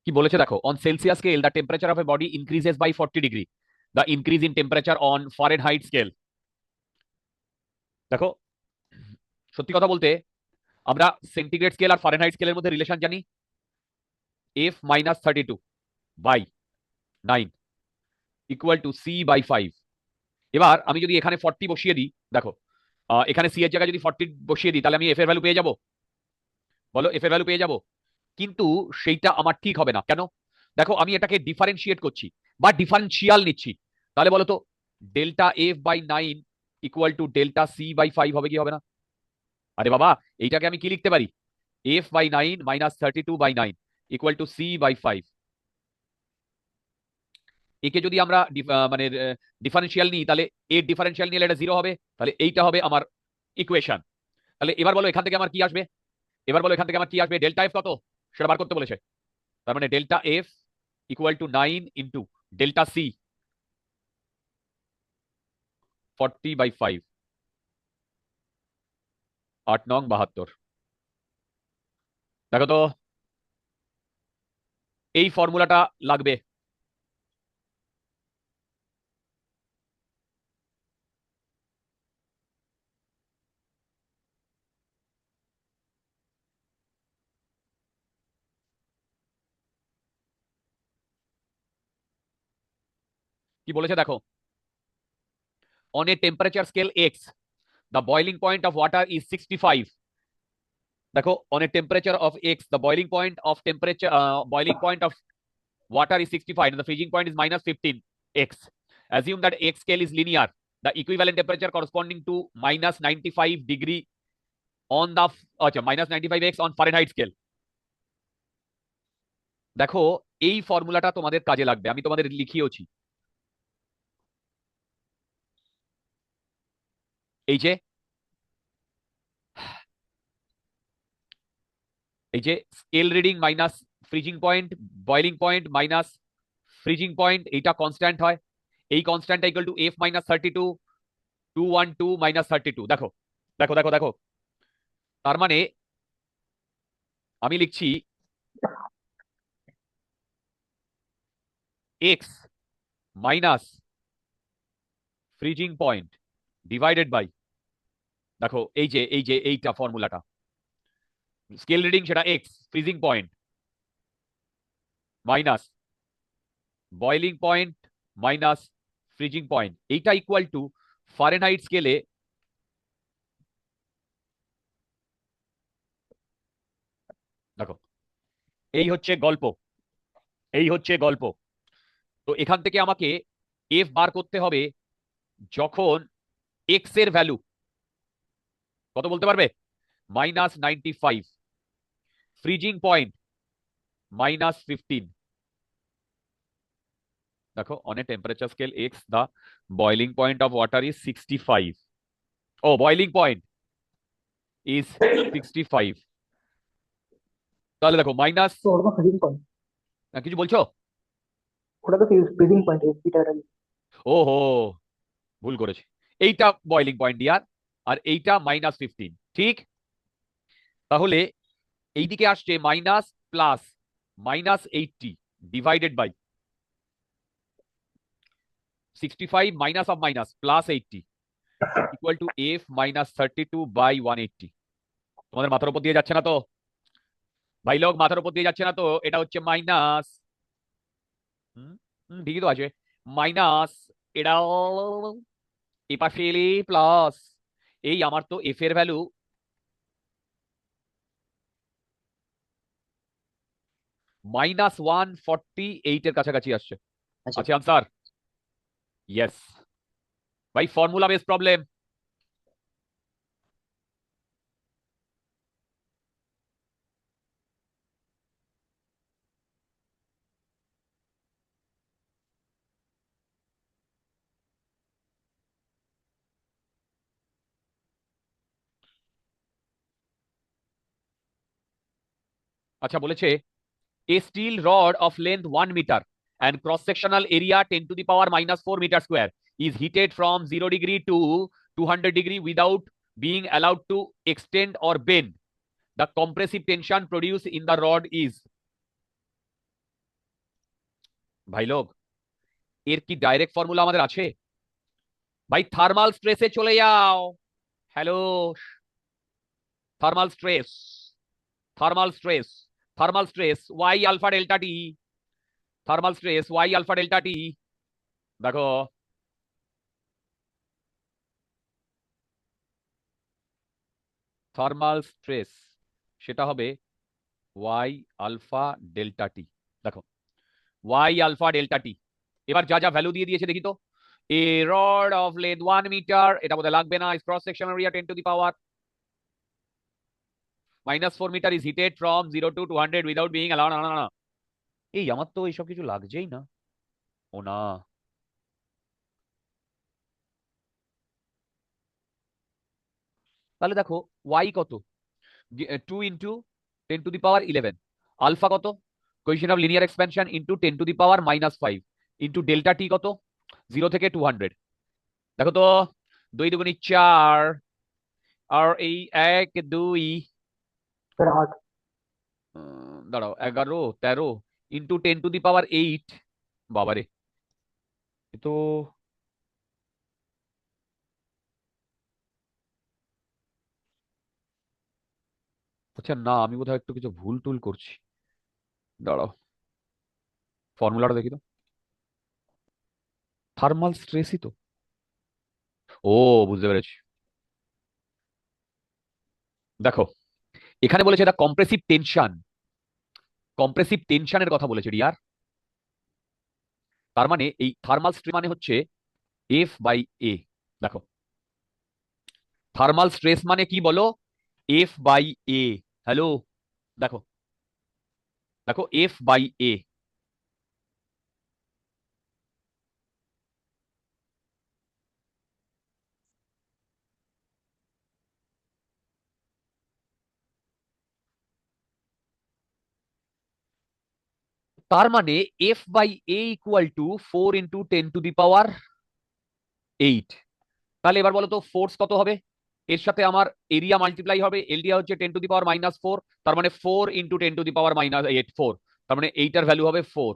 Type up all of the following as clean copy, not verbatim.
কি বলেছে দেখো, on Celsius scale the temperature of a body increases by 40 degree, the increase in temperature on Fahrenheit scale. দেখো, সত্যি কথা বলতে আমরা সেন্টিগ্রেড স্কেল আর ফারেনহাইট স্কেলের মধ্যে রিলেশন জানি, F-32/9 ইকুয়াল টু C/5। এবার আমি যদি এখানে 40 বসিয়ে দিই, দেখো এখানে সি এর জায়গায় যদি 40 বসিয়ে দিই, তাহলে আমি এফ এর ভ্যালু পেয়ে যাবো। বলো, এফ এর ভ্যালু পেয়ে যাবো। কিন্তু সেইটা আমার ঠিক হবে না। কেন? দেখো, আমি এটাকে ডিফারেন্সিয়েট করছি বা ডিফারেন্সিয়াল নিচ্ছি। তাহলে বলো তো, Δf/9 ইকুয়াল টু Δc/5 হবে কি হবে না? আরে বাবা, এইটাকে আমি কি লিখতে পারি? F/9 minus 32/9 equal to C/5। একে যদি আমরা মানে ডিফারেন্সিয়াল নিই, তাহলে এর ডিফারেন্সিয়াল নিলে এটা 0 হবে। তাহলে এইটা হবে আমার ইকুয়েশন। তাহলে এবার বলো এখান থেকে আমার কি আসবে? ডেল্টা এফ কত সেটা বার করতে বলেছে। তার মানে delta F equal to 9 into delta C 40/5। 8 নং 72। দেখো তো, এই ফর্মুলাটা লাগবে। কি বলেছে দেখো, on a temperature scale x the boiling point of water is 65। দেখো, on a temperature of x the boiling point of water is 65 and the freezing point is minus 15 x. Assume that x scale is linear. The equivalent temperature corresponding to minus 95 degree on the minus 95x on Fahrenheit scale. দেখো, এই ফর্মুলাটা তোমাদের কাজে লাগবে, আমি তোমাদের লিখিয়েছি। এই যে scale reading minus freezing point, boiling point minus freezing point, এইটা কনস্ট্যান্ট হয়। এই constant equal to f minus 32 212 minus 32। দেখো দেখো দেখো দেখো, তার মানে আমি লিখছি x minus freezing point divided by, দেখো এইটা ফর্মুলাটা, স্কেল রিডিং সেটা x, freezing point minus boiling point minus freezing point, এইটা ইকুয়াল টু ফারেনহাইট স্কেলে। দেখো, এই হচ্ছে গল্প, এই হচ্ছে গল্প। তো এখান থেকে আমাকে এফ বার করতে হবে যখন এক্স এর ভ্যালু কত বলতে পারবে? -95, ফ্রিজিং পয়েন্ট -15। দেখো, on a temperature scale X the boiling point of water is 65। ও, বয়লিং পয়েন্ট ইজ 65। তাহলে দেখো মাইনাস, তো ওটা তো ফ্রিজিং পয়েন্ট। কিছু বলছো? ওটা তো ফ্রিজিং পয়েন্ট এফবিটা। ও হো, ভুল করেছি। এইটা বয়লিং পয়েন্ট ইয়ার, আর এইটা -15, ঠিক? তাহলে এইদিকে আসছে minus plus -80 divided by 65 minus of minus plus 80 equal to f minus 32/180। তোমাদের মাথার উপর দিয়ে যাচ্ছে না তো ভাই লোক? মাথার উপর দিয়ে যাচ্ছে না তো? এটা হচ্ছে মাইনাস, ঠিকই তো আছে, মাইনাস, এটা এপাশে এলে প্লাস। এই আমার তো এফ এর ভ্যালু -148 এর কাছাকাছি আসছে। আচ্ছা। আছে আনসার? ইয়েস ভাই, ফর্মুলা বেস প্রবলেম। আচ্ছা, বলেছে a steel rod of length 1 meter and cross sectional area 10 to the power -4 meter square is heated from 0 degree to 200 degree without being allowed to extend or bend. The compressive tension produced in the rod is, ভাই লোক, এর কি direct formula আমাদের আছে? ভাই thermal স্ট্রেসে চলে যাও। Hello, thermal stress, thermal stress, thermal stress Y alpha delta T, thermal stress Y alpha delta T. দেখো, থার্মাল স্ট্রেস সেটা হবে ওয়াই আলফা ডেল্টা টি। দেখো, ওয়াই আলফা ডেল্টা টি। এবার যা যা ভ্যালু দিয়ে দিয়েছে দেখি তো। A rod of length 1 metre, এটা বোধহয় লাগবে না। Cross section area 10 to the power -4 metre is heated from 0 to 200 without being allowed. না না না, এই আমার তো এইসব কিছু লাগছেই না। ও না, তাহলে দেখো ওয়াই কত, 2 × 10 to the power 11। আলফা কত, coefficient of linear expansion into 10 to the power -5 into delta T কত, 0 থেকে 200। দেখো তো, 2 × 2 = 4, আর এই 1 2, सर 8। দাঁড়াও, 11 13 ইন্টু 10 to the power 8। বাবারে, এ তো, আচ্ছা না, আমি বোধহয় একটু কিছু ভুল টুল করছি। দাঁড়াও, ফর্মুলাটা দেখি তো। থার্মাল স্ট্রেসই তো। ও, বুঝতে পেরেছি। দেখো, এখানে বলেছে এটা কম্প্রেসিভ টেনশন, কম্প্রেসিভ টেনশনের কথা বলেছে রিয়ার। তার মানে এই থার্মাল স্ট্রেস মানে হচ্ছে F/A। দেখো, থার্মাল স্ট্রেস মানে কি বলো, F/A। হ্যালো, দেখো, দেখো F/A। তার মানে F/A = 4 × 10 to the power 8। তাহলে এবার বলো তো ফোর্স কত হবে? এর সাথে আমার এরিয়া মাল্টিপ্লাই হবে, এরিয়া হচ্ছে 10 to the power -4, তার মানে 4 × 10 to the power -8, 4। তার মানে এইটার ভ্যালু হবে 4।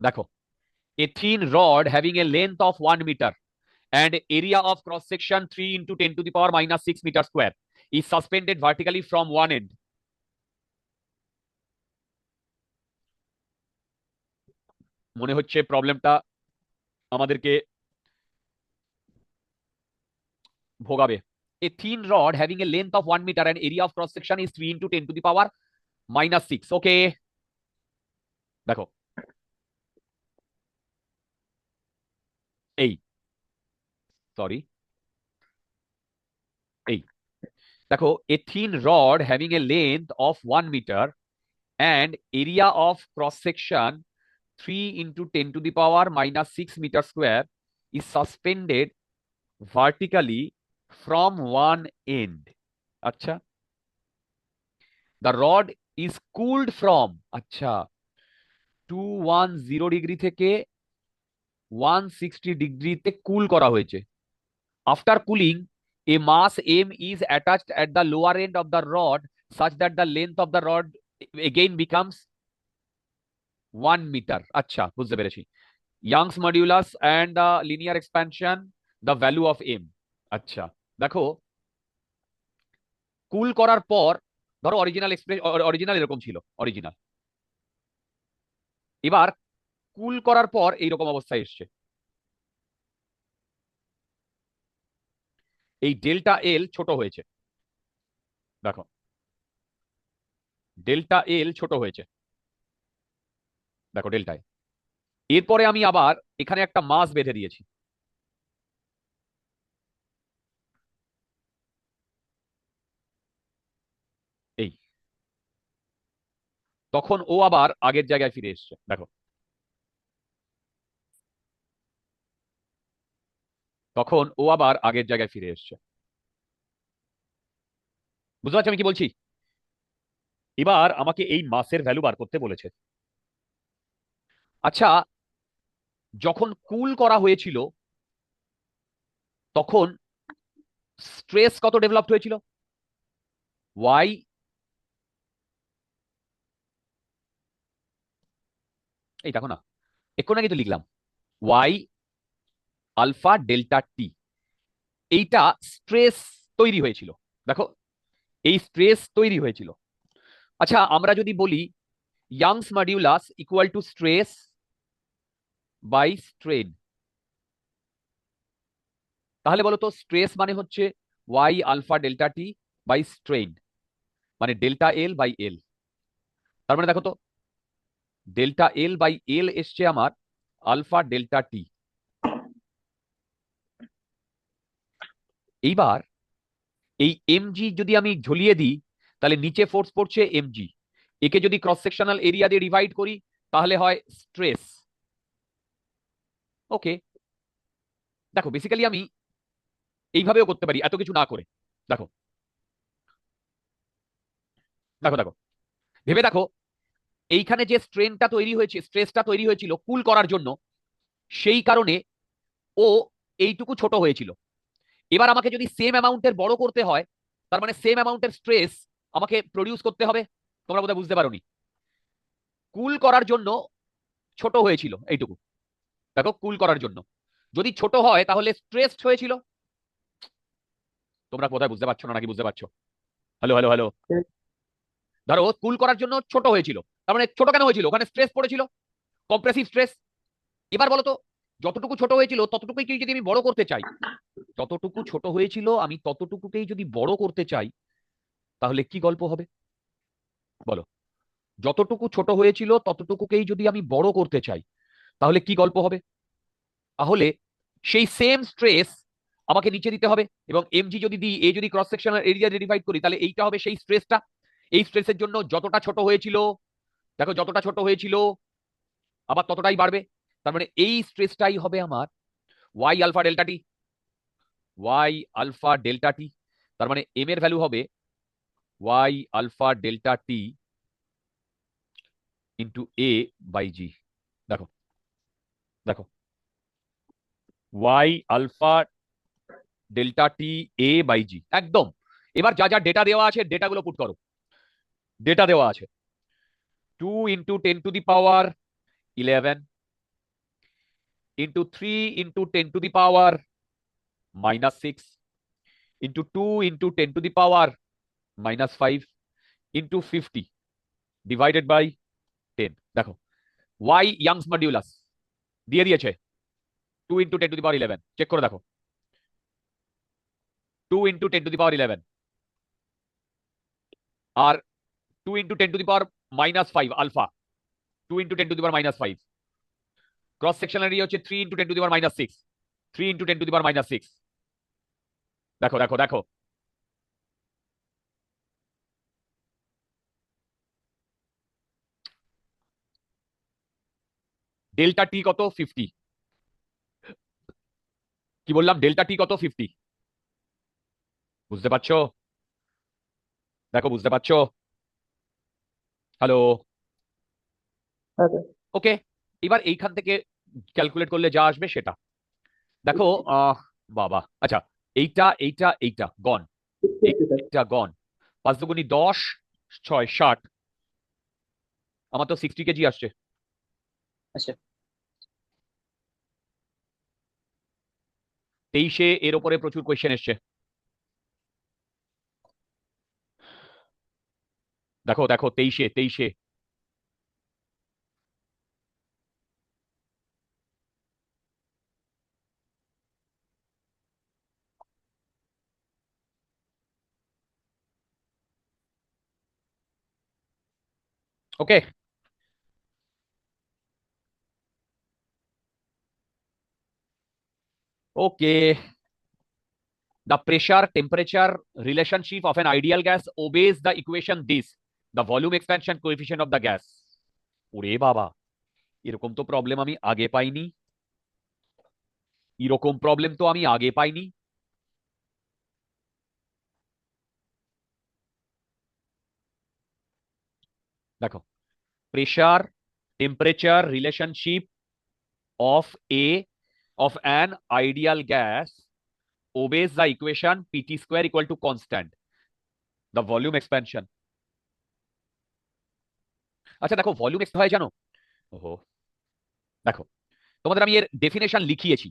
দেখো, a thin rod having a length of 1 meter and area of cross section 3 × 10 to the power -6 meter square is suspended vertically from one end। মনে হচ্ছে প্রবলেমটা আমাদেরকে ভোগাবে। A thin rod having a length of 1 meter and area of cross section is 3 × 10 to the power -6। ওকে, দেখো, এই, sorry, এই দেখো, a thin rod having a length of 1 meter and area of cross section 3 × 10 to the power -6 meter square is suspended vertically from one end। আচ্ছা, the rod is cooled from, আচ্ছা, 210 degree থেকে 160 ডিগ্রিতে কুল করা হয়েছে। After cooling, a mass m is attached at the lower end of the rod such that the length of the rod again becomes 1 metre. আচ্ছা, বুঝতে পেরেছি। Young's modulus and the linear expansion, the value of M. আচ্ছা, দেখো, কুল করার পর, ধরো original original এরকম ছিল, অরিজিনাল। এবার কুল করার পর এইরকম অবস্থায় এসছে। এই ডেল্টা এল ছোট হয়েছে। দেখো, ডেল্টা এল ছোট হয়েছে। দেখো ডেল্টা এল। এরপরে আমি আবার এখানে একটা মাস বেঁধে দিয়েছি। এই, তখন ও আবার আগের জায়গায় ফিরে এসছে। দেখো, তখন ও আবার আগের জায়গায় ফিরে এসছে। বুঝতে পারছো আমি কি বলছি? এবার আমাকে এই মাসের ভ্যালু বার করতে বলেছে। আচ্ছা, যখন কুল করা হয়েছিল তখন স্ট্রেস কত ডেভেলপড হয়েছিল? ওয়াই, এই দেখো না, এক্ষুনি আগে তো লিখলাম ওয়াই আলফা ডেল্টা টি, এইটা স্ট্রেস তৈরি হয়েছিল। দেখো, এই স্ট্রেস তৈরি হয়েছিল। আচ্ছা, আমরা যদি বলি Young's modulus equal to stress by strain, তাহলে বলো তো স্ট্রেস মানে হচ্ছে Y alpha delta T by strain, মানে ডেল্টা এল বাই এল। তার মানে দেখো তো, ডেল্টা এল বাই এল এসছে আমার আলফা ডেল্টা টি। এইবার এই এমজি যদি আমি ঝুলিয়ে দিই, তাহলে নিচে ফোর্স পড়ছে এমজি, একে যদি ক্রস সেকশনাল এরিয়া দিয়ে ডিভাইড করি তাহলে হয় স্ট্রেস। ওকে, দেখো বেসিক্যালি আমি এইভাবেও করতে পারি এত কিছু না করে। দেখো দেখো দেখো, ভেবে দেখো, এইখানে যে স্ট্রেনটা তৈরি হয়েছে, স্ট্রেসটা তৈরি হয়েছিল কুল করার জন্য, সেই কারণে ও এইটুকু ছোট হয়েছিল। এবার আমাকে যদি সেম অ্যামাউন্টের বড় করতে হয়, তার মানে সেম অ্যামাউন্টের স্ট্রেস আমাকে প্রডিউস করতে হবে। তোমরা বোধহয় বুঝতে পারোনি, কুল করার জন্য ছোট হয়েছিল এইটুকু। দেখো, কুল করার জন্য যদি ছোট হয় তাহলে স্ট্রেসড হয়েছিল। তোমরা কোথায় বুঝতে পারছো না নাকি বুঝতে পারছো? Hello hello hello. ধরো কুল করার জন্য ছোট হয়েছিল, তার মানে ছোট কেন হয়েছিল? ওখানে স্ট্রেস পড়েছিল, কম্প্রেসিভ স্ট্রেস। এবার বলো তো, যতটুকু ছোট হয়েছিল ততটুকুই যদি আমি বড় করতে চাই, যতটুকু ছোট হয়েছিল আমি ততটুকুকেই যদি বড় করতে চাই, তাহলে কি গল্প হবে বলো? যতটুকু ছোট হয়েছিল ততটুকুকেই যদি আমি বড় করতে চাই, তাহলে কি গল্প হবে? তাহলে সেই সেম স্ট্রেস আমাকে নিচে দিতে হবে, এবং এমজি যদি দিই, এ যদি ক্রস সেকশনাল এরিয়া ডিভাইড করি, তাহলে এইটা হবে সেই স্ট্রেসটা। এই স্ট্রেসের জন্য যতটা ছোট হয়েছিল, দেখো যতটা ছোট হয়েছিল আবার ততটাই বাড়বে। তার মানে এই স্ট্রেসটাই হবে আমার Y alpha delta T, Y alpha delta T. তার মানে এম এর ভ্যালু হবে Y alpha delta T into A by G. দেখো দেখো, Y alpha delta T A by G, একদম। এবার যা যা ডেটা দেওয়া আছে ডেটাগুলো পুট করো। ডেটা দেওয়া আছে 2 × 10⁻11 into 3 × 10⁻⁻6 into 2 × 10⁻⁻5 into 50 divided by 10। দেখো, ওয়াই ইয়াংস মডিউলাস দিয়ে দিয়েছে 2 × 10⁻11, চেক করে দেখো, 2 × 10⁻11 আর 2 × 10⁻⁻5 আলফা, 2 × 10⁻⁻5। ক্রস সেকশনাল এরিয়া হচ্ছে 3 × 10⁻⁻6, 3 × 10⁻⁻6। দেখো দেখো দেখো, ডেল্টা টি কত? 50। কি বললাম? ডেল্টা টি কত? 50। বুঝতে পারছো? দেখো বুঝতে পারছো? হ্যালো? Okay. ওকে, এবার এইখান থেকে ক্যালকুলেট করলে যা আসবে সেটা দেখো। বাবা, আচ্ছা, এইটা এইটা এইটা গন, 60 sir. এইটা গন। 5 × 2 = 10, 6 = 60। আমার তো 60 কেজি আসছে। আচ্ছা। 23-এ এর ওপরে প্রচুর কোয়েশ্চেন এসছে। দেখো দেখো, 23-এ ওকে। ওকে, the pressure temperature relationship of an ideal gas obeys the equation this, the volume expansion coefficient of the gas। ওরে বাবা, এরকম তো প্রবলেম আমি আগে পাইনি, এরকম প্রবলেম তো আমি আগে পাইনি। দেখো, pressure temperature relationship of an ideal gas obeys the equation pt square equal to constant the volume expansion. আচ্ছা দেখো ভলিউম এক্স হয় জানো? ওহো, দেখো তোমাদের আমি এর ডেফিনেশন লিখিয়েছি।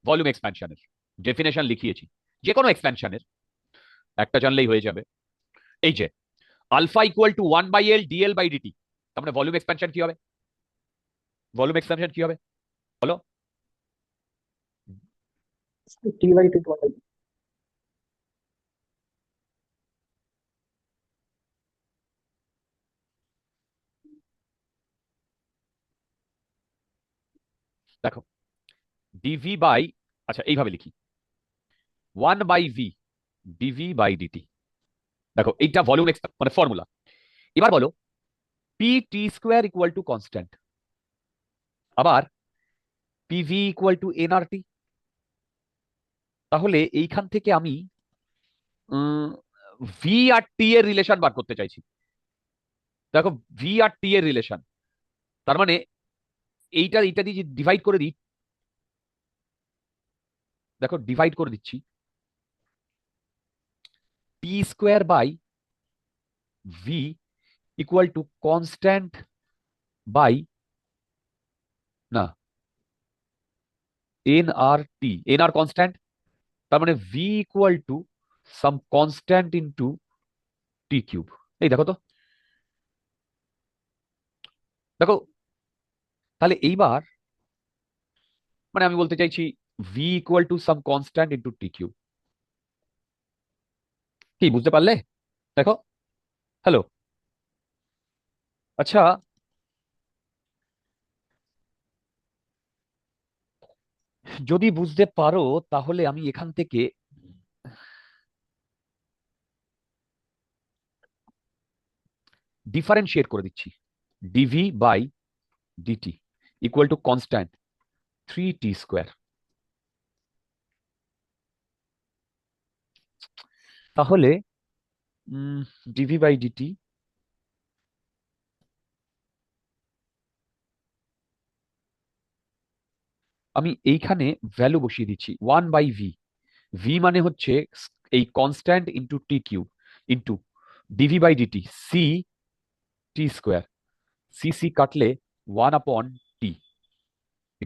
ভলিউম এক্সপ্যানশনের ডেফিনেশন লিখিয়েছি, যে কোনো এক্সপ্যানশনের একটা জানলেই হয়ে যাবে। এই যে alpha equal to 1/l dl by DT, তার মানে ভলিউম এক্সপ্যানশন কি হবে? ভলিউম এক্সপ্যানশন কি হবে বলো? T by T total. দেখো ডিভি বাই, আচ্ছা এইভাবে লিখি 1/v ডিভি বাই ডিটি। দেখো এইটা ভলিউম মানে ফর্মুলা। এবার বলো P T square equal to constant, আবার পিভি ইকুয়াল টু এনআরটি। তাহলে এইখান থেকে আমি ভি আর টি এর রিলেশন বার করতে চাইছি। দেখো ভি আর টি এর রিলেশন, তার মানে এইটা এইটা দিয়ে ডিভাইড করে দিই, দেখো ডিভাইড করে দিচ্ছি T square by V equal to constant by, না N R T, N R constant, তার মানে V equal to some constant into T cube. এই দেখো তো, দেখো তাহলে এইবার মানে আমি বলতে চাইছি V equal to some constant into T cube. কি বুঝতে পারলে? দেখো, হ্যালো, আচ্ছা যদি বুঝতে পারো তাহলে আমি এখান থেকে ডিফারেন্সিয়েট করে দিচ্ছি DV by DT equal to constant 3t square. তাহলে ডিভি বাই ডিটি আমি এইখানে ভ্যালু বসিয়ে দিচ্ছি 1/v। ভি মানে হচ্ছে এই constant into T cube into DV by DT C T square. C C কাটলে 1/t।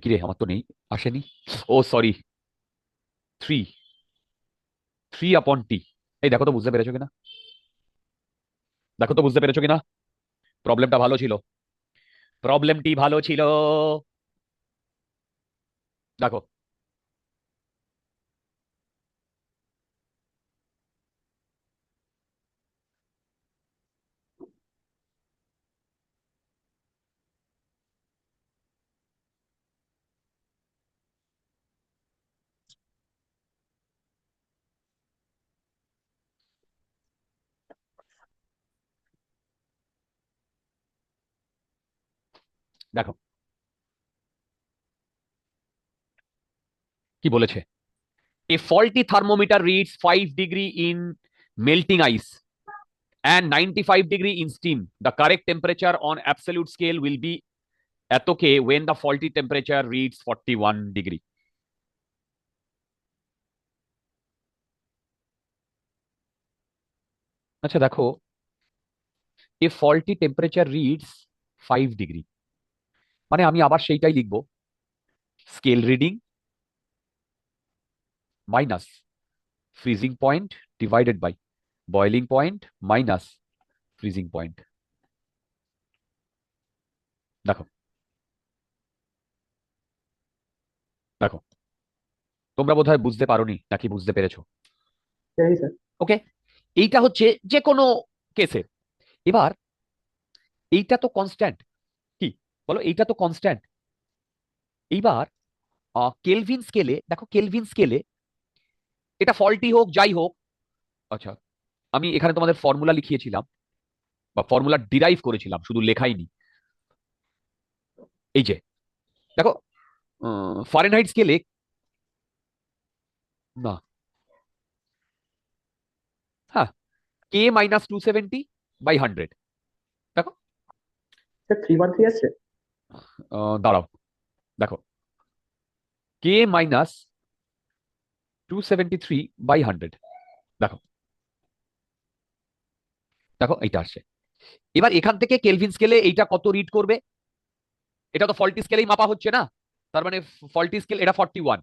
কি রে, আমার তো নেই, আসেনি, ও সরি, 3 3/t। এই দেখো তো বুঝতে পেরেছো কিনা, দেখো তো বুঝতে পেরেছো কিনা? প্রবলেমটা ভালো ছিল, প্রবলেমটি ভালো ছিল। দেখো দেখো কি বলেছে, a faulty thermometer reads 5 degree in melting ice and 95 degree in steam. The correct temperature on absolute scale will be এত কে when the faulty temperature reads 41 degree. আচ্ছা দেখো, a faulty temperature reads 5 degree, মানে আমি আবার সেইটাই লিখবো, scale reading minus freezing point divided by boiling point minus freezing point. দেখো দেখো তোমরা বোধহয় বুঝতে পারোনি নাকি বুঝতে পেরেছো? यही सर। ওকে, এইটা হচ্ছে যে কোনো কেসে। এবার এইটা তো কনস্ট্যান্ট, কি বলো, এইটা তো কনস্ট্যান্ট। এইবার কেলভিন স্কেলে দেখো, কেলভিন স্কেলে এটা ফল্টি হোক যাই হোক, আচ্ছা আমি এখানে তোমাদের ফর্মুলা লিখিয়েছিলাম বা ফর্মুলা ডিরাইভ করেছিলাম, শুধু লেখাইনি। এই যে দেখো ফারেনহাইট স্কেলে, না হ্যাঁ, কে মাইনাস 270/100, স্যার 313 আসছে। দাঁড়াও, দেখো কে মাইনাস 273/100। দেখো দেখো এইটা আসছে। এবার এখান থেকে কেলভিন স্কেলে এইটা কত রিড করবে? এটা তো ফল্টি স্কেলেই মাপা হচ্ছে না, তার মানে ফল্টি স্কেল এটা 41।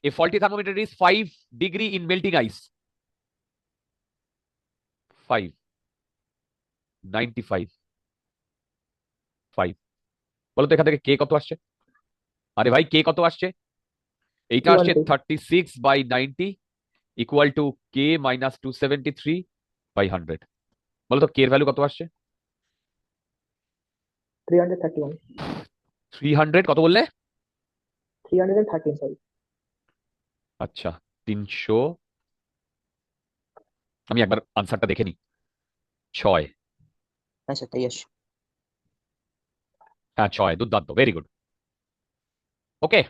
A faulty thermometer is 5 degree in melting ice. 5, 95, 5। বলো তো এখান থেকে কে কত আসছে? আরে ভাই কে কত আসছে? এইটা আসছে 312 36/90 ইকুয়াল টু কে মাইনাস 273/100। বলো তো কে এর ভ্যালু কত আসছে? 331 300 কত বললে? 313 সরি। আচ্ছা, 300। আমি একবার আনসারটা দেখে নিই। 6। হ্যাঁ স্যার তাই আসছে। হ্যাঁ 6, দুর্দান্ত, ভেরি গুড। ওকে,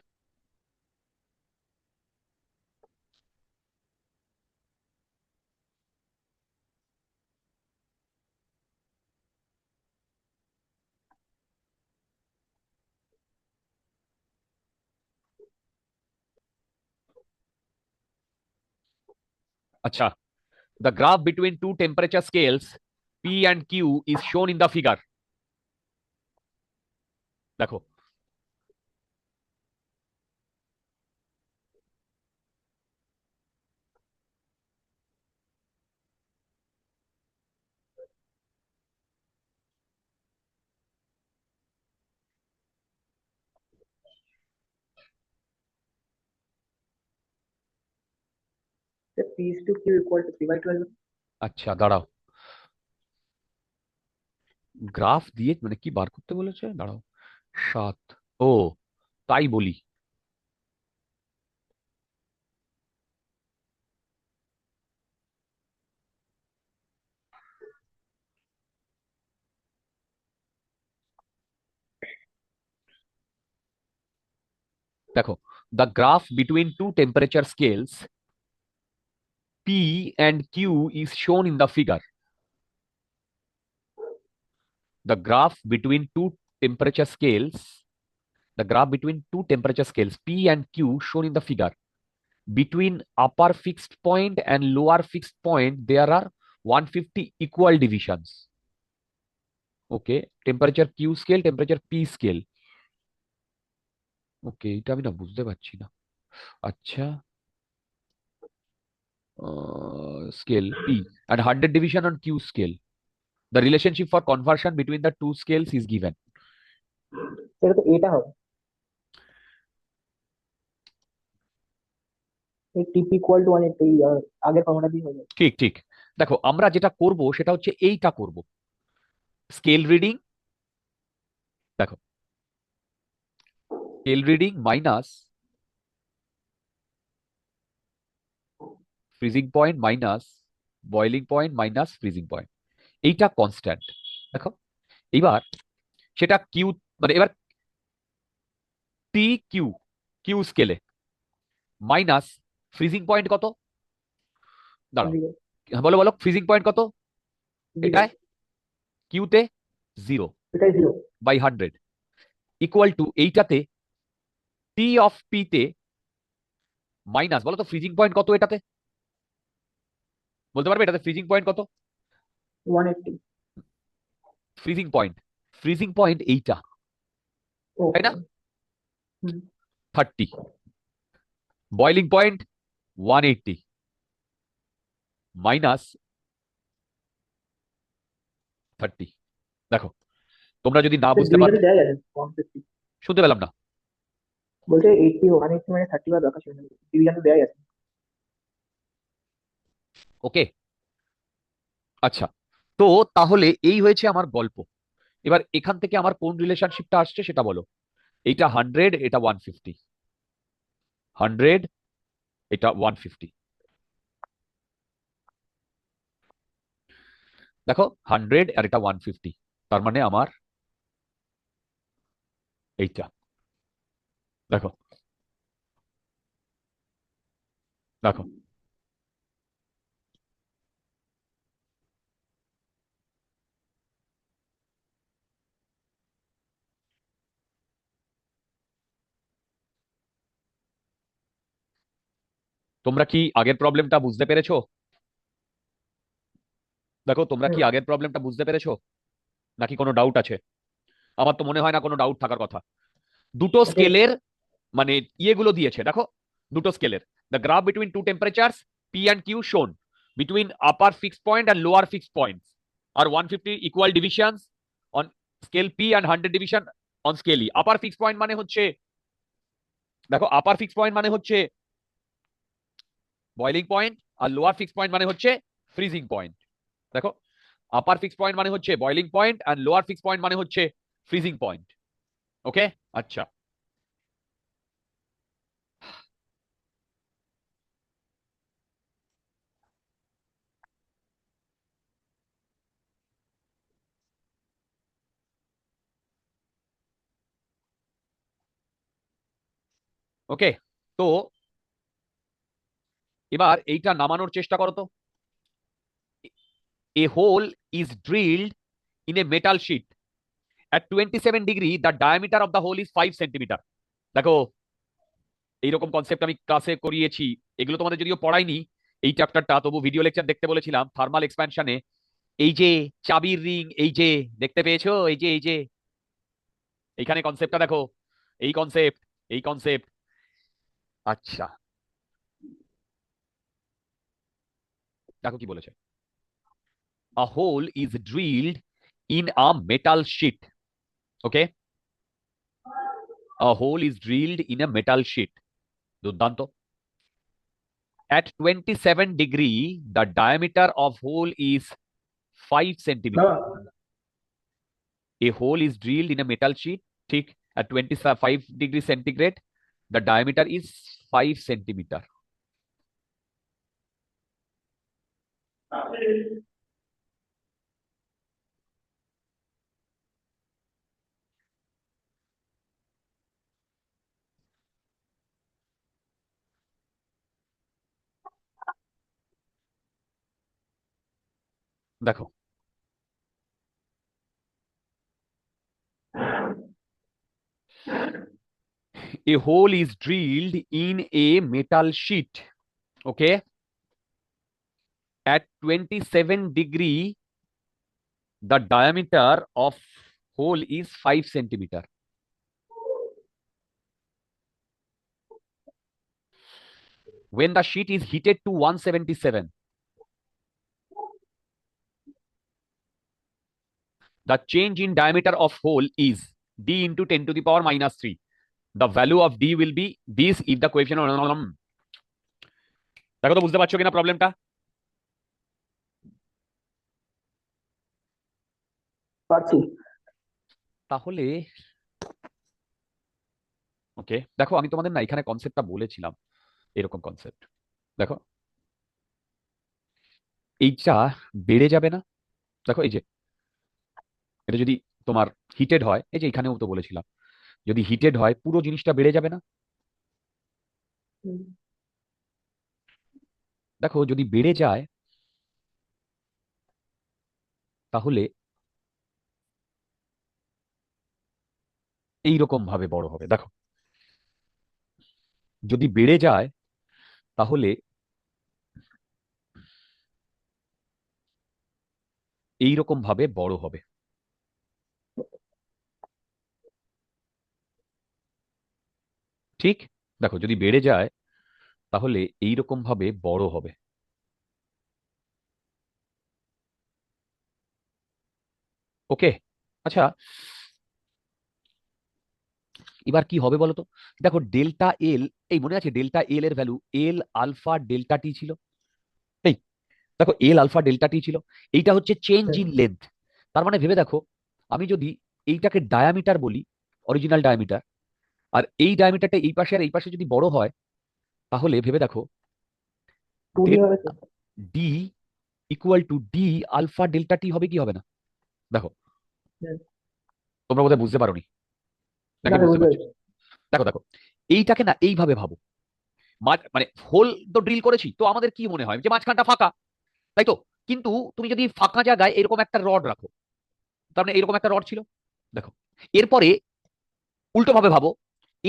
আচ্ছা, the graph between two temperature scales P and Q is shown in the figure. দেখো sir P is to Q equal to 3/12। আচ্ছা দাঁড়াও, গ্রাফ দিয়ে মানে কি বার করতে বলেছে? দাঁড়াও, 7। ও, তাই বলি। দেখো, the graph between two temperature scales P and Q is shown in the figure. The graph between two temperature scales, the graph between two temperature scales P and Q shown in the figure. Between upper fixed point and lower fixed point, there are 150 equal divisions. Okay, temperature Q scale, temperature P scale. ওকে, এটা আমি না বুঝতে পারছি না। আচ্ছা, scale P and 100 division on Q scale. The relationship for conversion between the two scales is given. এটা তো এটা হবে, এই টিপি ইকুয়াল টু 180 আগের ফর্মুলা দিয়ে হয়ে যাবে। ঠিক ঠিক। দেখো আমরা যেটা করব সেটা হচ্ছে এইটা করব, স্কেল রিডিং। দেখো, scale reading minus freezing point minus boiling point minus freezing point, এইটা কনস্ট্যান্ট। দেখো এইবার সেটা কিউ, মানে এবার টি কিউ, কিউ স্কেলে মাইনাস ফ্রিজিং পয়েন্ট কত? দাঁড়াও, 0 হ্যাঁ, বলো বলো ফ্রিজিং পয়েন্ট কত 0 এটায়? কিউতে 0 এটাই 0। বাই 100 ইকুয়াল টু এইটাতে টি অফ পি তে মাইনাস, বলো তো ফ্রিজিং পয়েন্ট কত এটাতে? বলতে পারবে এটাতে ফ্রিজিং পয়েন্ট কত? 180। ফ্রিজিং পয়েন্ট, ফ্রিজিং পয়েন্ট এইটা, তাই ওকে। না? 30। Boiling point 180 minus 30। দেখো তোমরা যদি না বুঝতে পারো, ডিভিশনে দেয়া আছে 150। শুনতে পেলাম না। বলছে 80 180 মানে 30 বার রাখা ছিল, ডিভিশনে দেয়া আছে। ওকে, আচ্ছা, তো তাহলে এই হয়েছে আমার গল্প। এবার এখান থেকে আমার কোন রিলেশনশিপটা আসছে সেটা বলো। এইটা 100, এটা 150, 100, এটা 150। দেখো 100 আর এটা 150, তার মানে আমার এইটা। দেখো দেখো তোমরা কি আগের প্রবলেমটা বুঝতে পেরেছো? দেখো তোমরা কি হুম, আগের প্রবলেমটা বুঝতে পেরেছো নাকি কোনো ডাউট আছে? আমার তো মনে হয় না কোনো ডাউট থাকার কথা। দুটো ওটাই। স্কেলের মানে ইয়েগুলো দিয়েছে দেখো, দুটো স্কেলের the graph between two temperatures P and Q shown between upper fix point and lower fix points আর 150 equal divisions on scale P and 100 division on scale E. Upper fix point মানে হচ্ছে, দেখো আপার ফিক্স পয়েন্ট মানে হচ্ছে boiling point, আর lower fix point মানে হচ্ছে freezing point. দেখো আপার ফিক্স পয়েন্ট মানে হচ্ছে বয়লিং পয়েন্ট আর লোয়ার ফিক্স পয়েন্ট মানে হচ্ছে ফ্রিজিং পয়েন্ট। ওকে, আচ্ছা। ওকে, তো এবার এইটা নামানোর চেষ্টা করো তো। A hole is drilled in a metal sheet at 27 degree. The diameter of the hole is 5 centimeter. দেখো এইরকম কনসেপ্ট আমি ক্লাসে করিয়েছি, এগুলো তোমাদের যদিও পড়াইনি এই চ্যাপ্টারটা, তবু ভিডিও লেকচার দেখতে বলেছিলাম থার্মাল এক্সপ্যানশনে। এই যে চাবির রিং, এই যে দেখতে পেয়েছো, এই যে এইখানে কনসেপ্টটা দেখো, এই কনসেপ্ট, এই কনসেপ্ট। আচ্ছা, দেখো কি বলেছে। A hole is drilled in a metal sheet. Okay, a hole is drilled in a metal sheet. দুর্দান্ত। At 27 degree, the diameter of hole is 5 centimeter. বাবা, A hole is drilled in a metal sheet. ঠিক, at 25 degree centigrade, the diameter is 5 centimeter. দেখো a hole is drilled in a metal sheet. Okay, at 27 degree, the diameter of hole is 5 centimeter. When the sheet is heated to 177, the change in diameter of hole is d into 10 to the power minus 3. The value of d will be this if the coefficient. দেখো তো বুঝতে পারছো কিনা প্রবলেমটা? পারছি। তাহলে ওকে, দেখো আমি তোমাদের না এখানে কনসেপ্টটা বলেছিলাম, এরকম কনসেপ্ট। দেখো এইটা বেড়ে যাবে না? দেখো এই যে এটা যদি তোমার হিটেড হয়, এই যে এখানেও তো বলেছিলাম যদি হিটেড হয় পুরো জিনিসটা বেড়ে যাবে না? হুম, দেখো যদি বেড়ে যায় তাহলে এইরকম ভাবে বড় হবে। দেখো যদি বেড়ে যায় তাহলে এইরকম ভাবে বড় হবে। ঠিক, দেখো যদি বেড়ে যায় তাহলে এইরকম ভাবে বড় হবে। ওকে, আচ্ছা এবার কি হবে বলো তো। দেখো ডেল্টা এল, এই মনে আছে ডেল্টা এল এর ভ্যালু এল আলফা ডেল্টা টি ছিল। এই দেখো এল আলফা ডেল্টা টি ছিল, এইটা হচ্ছে চেঞ্জ হুম। In length. তার মানে ভেবে দেখো, আমি যদি এইটাকে ডায়ামিটার বলি, অরিজিনাল ডায়ামিটার, আর এই ডায়ামিটারটা এই পাশে আর এই পাশে যদি বড় হয়, তাহলে ভেবে দেখো 2D হবে তো। D equal to D alpha delta T হবে কি হবে না? দেখো হুম, তোমরা বোধহয় বুঝতে পারোনি না নাকি রে, বুঝতে বুঝতে পারছো? পেরেছি। দেখো দেখো এইটাকে না এইভাবে ভাবো, মানে হোল তো ড্রিল করেছি তো আমাদের কি মনে হয় যে মাঝখানটা ফাঁকা, তাই তো? কিন্তু তুমি যদি ফাঁকা জায়গায় এরকম একটা রড রাখো, তার মানে এরকম একটা রড ছিল। দেখো এরপরে উল্টো ভাবে ভাবো,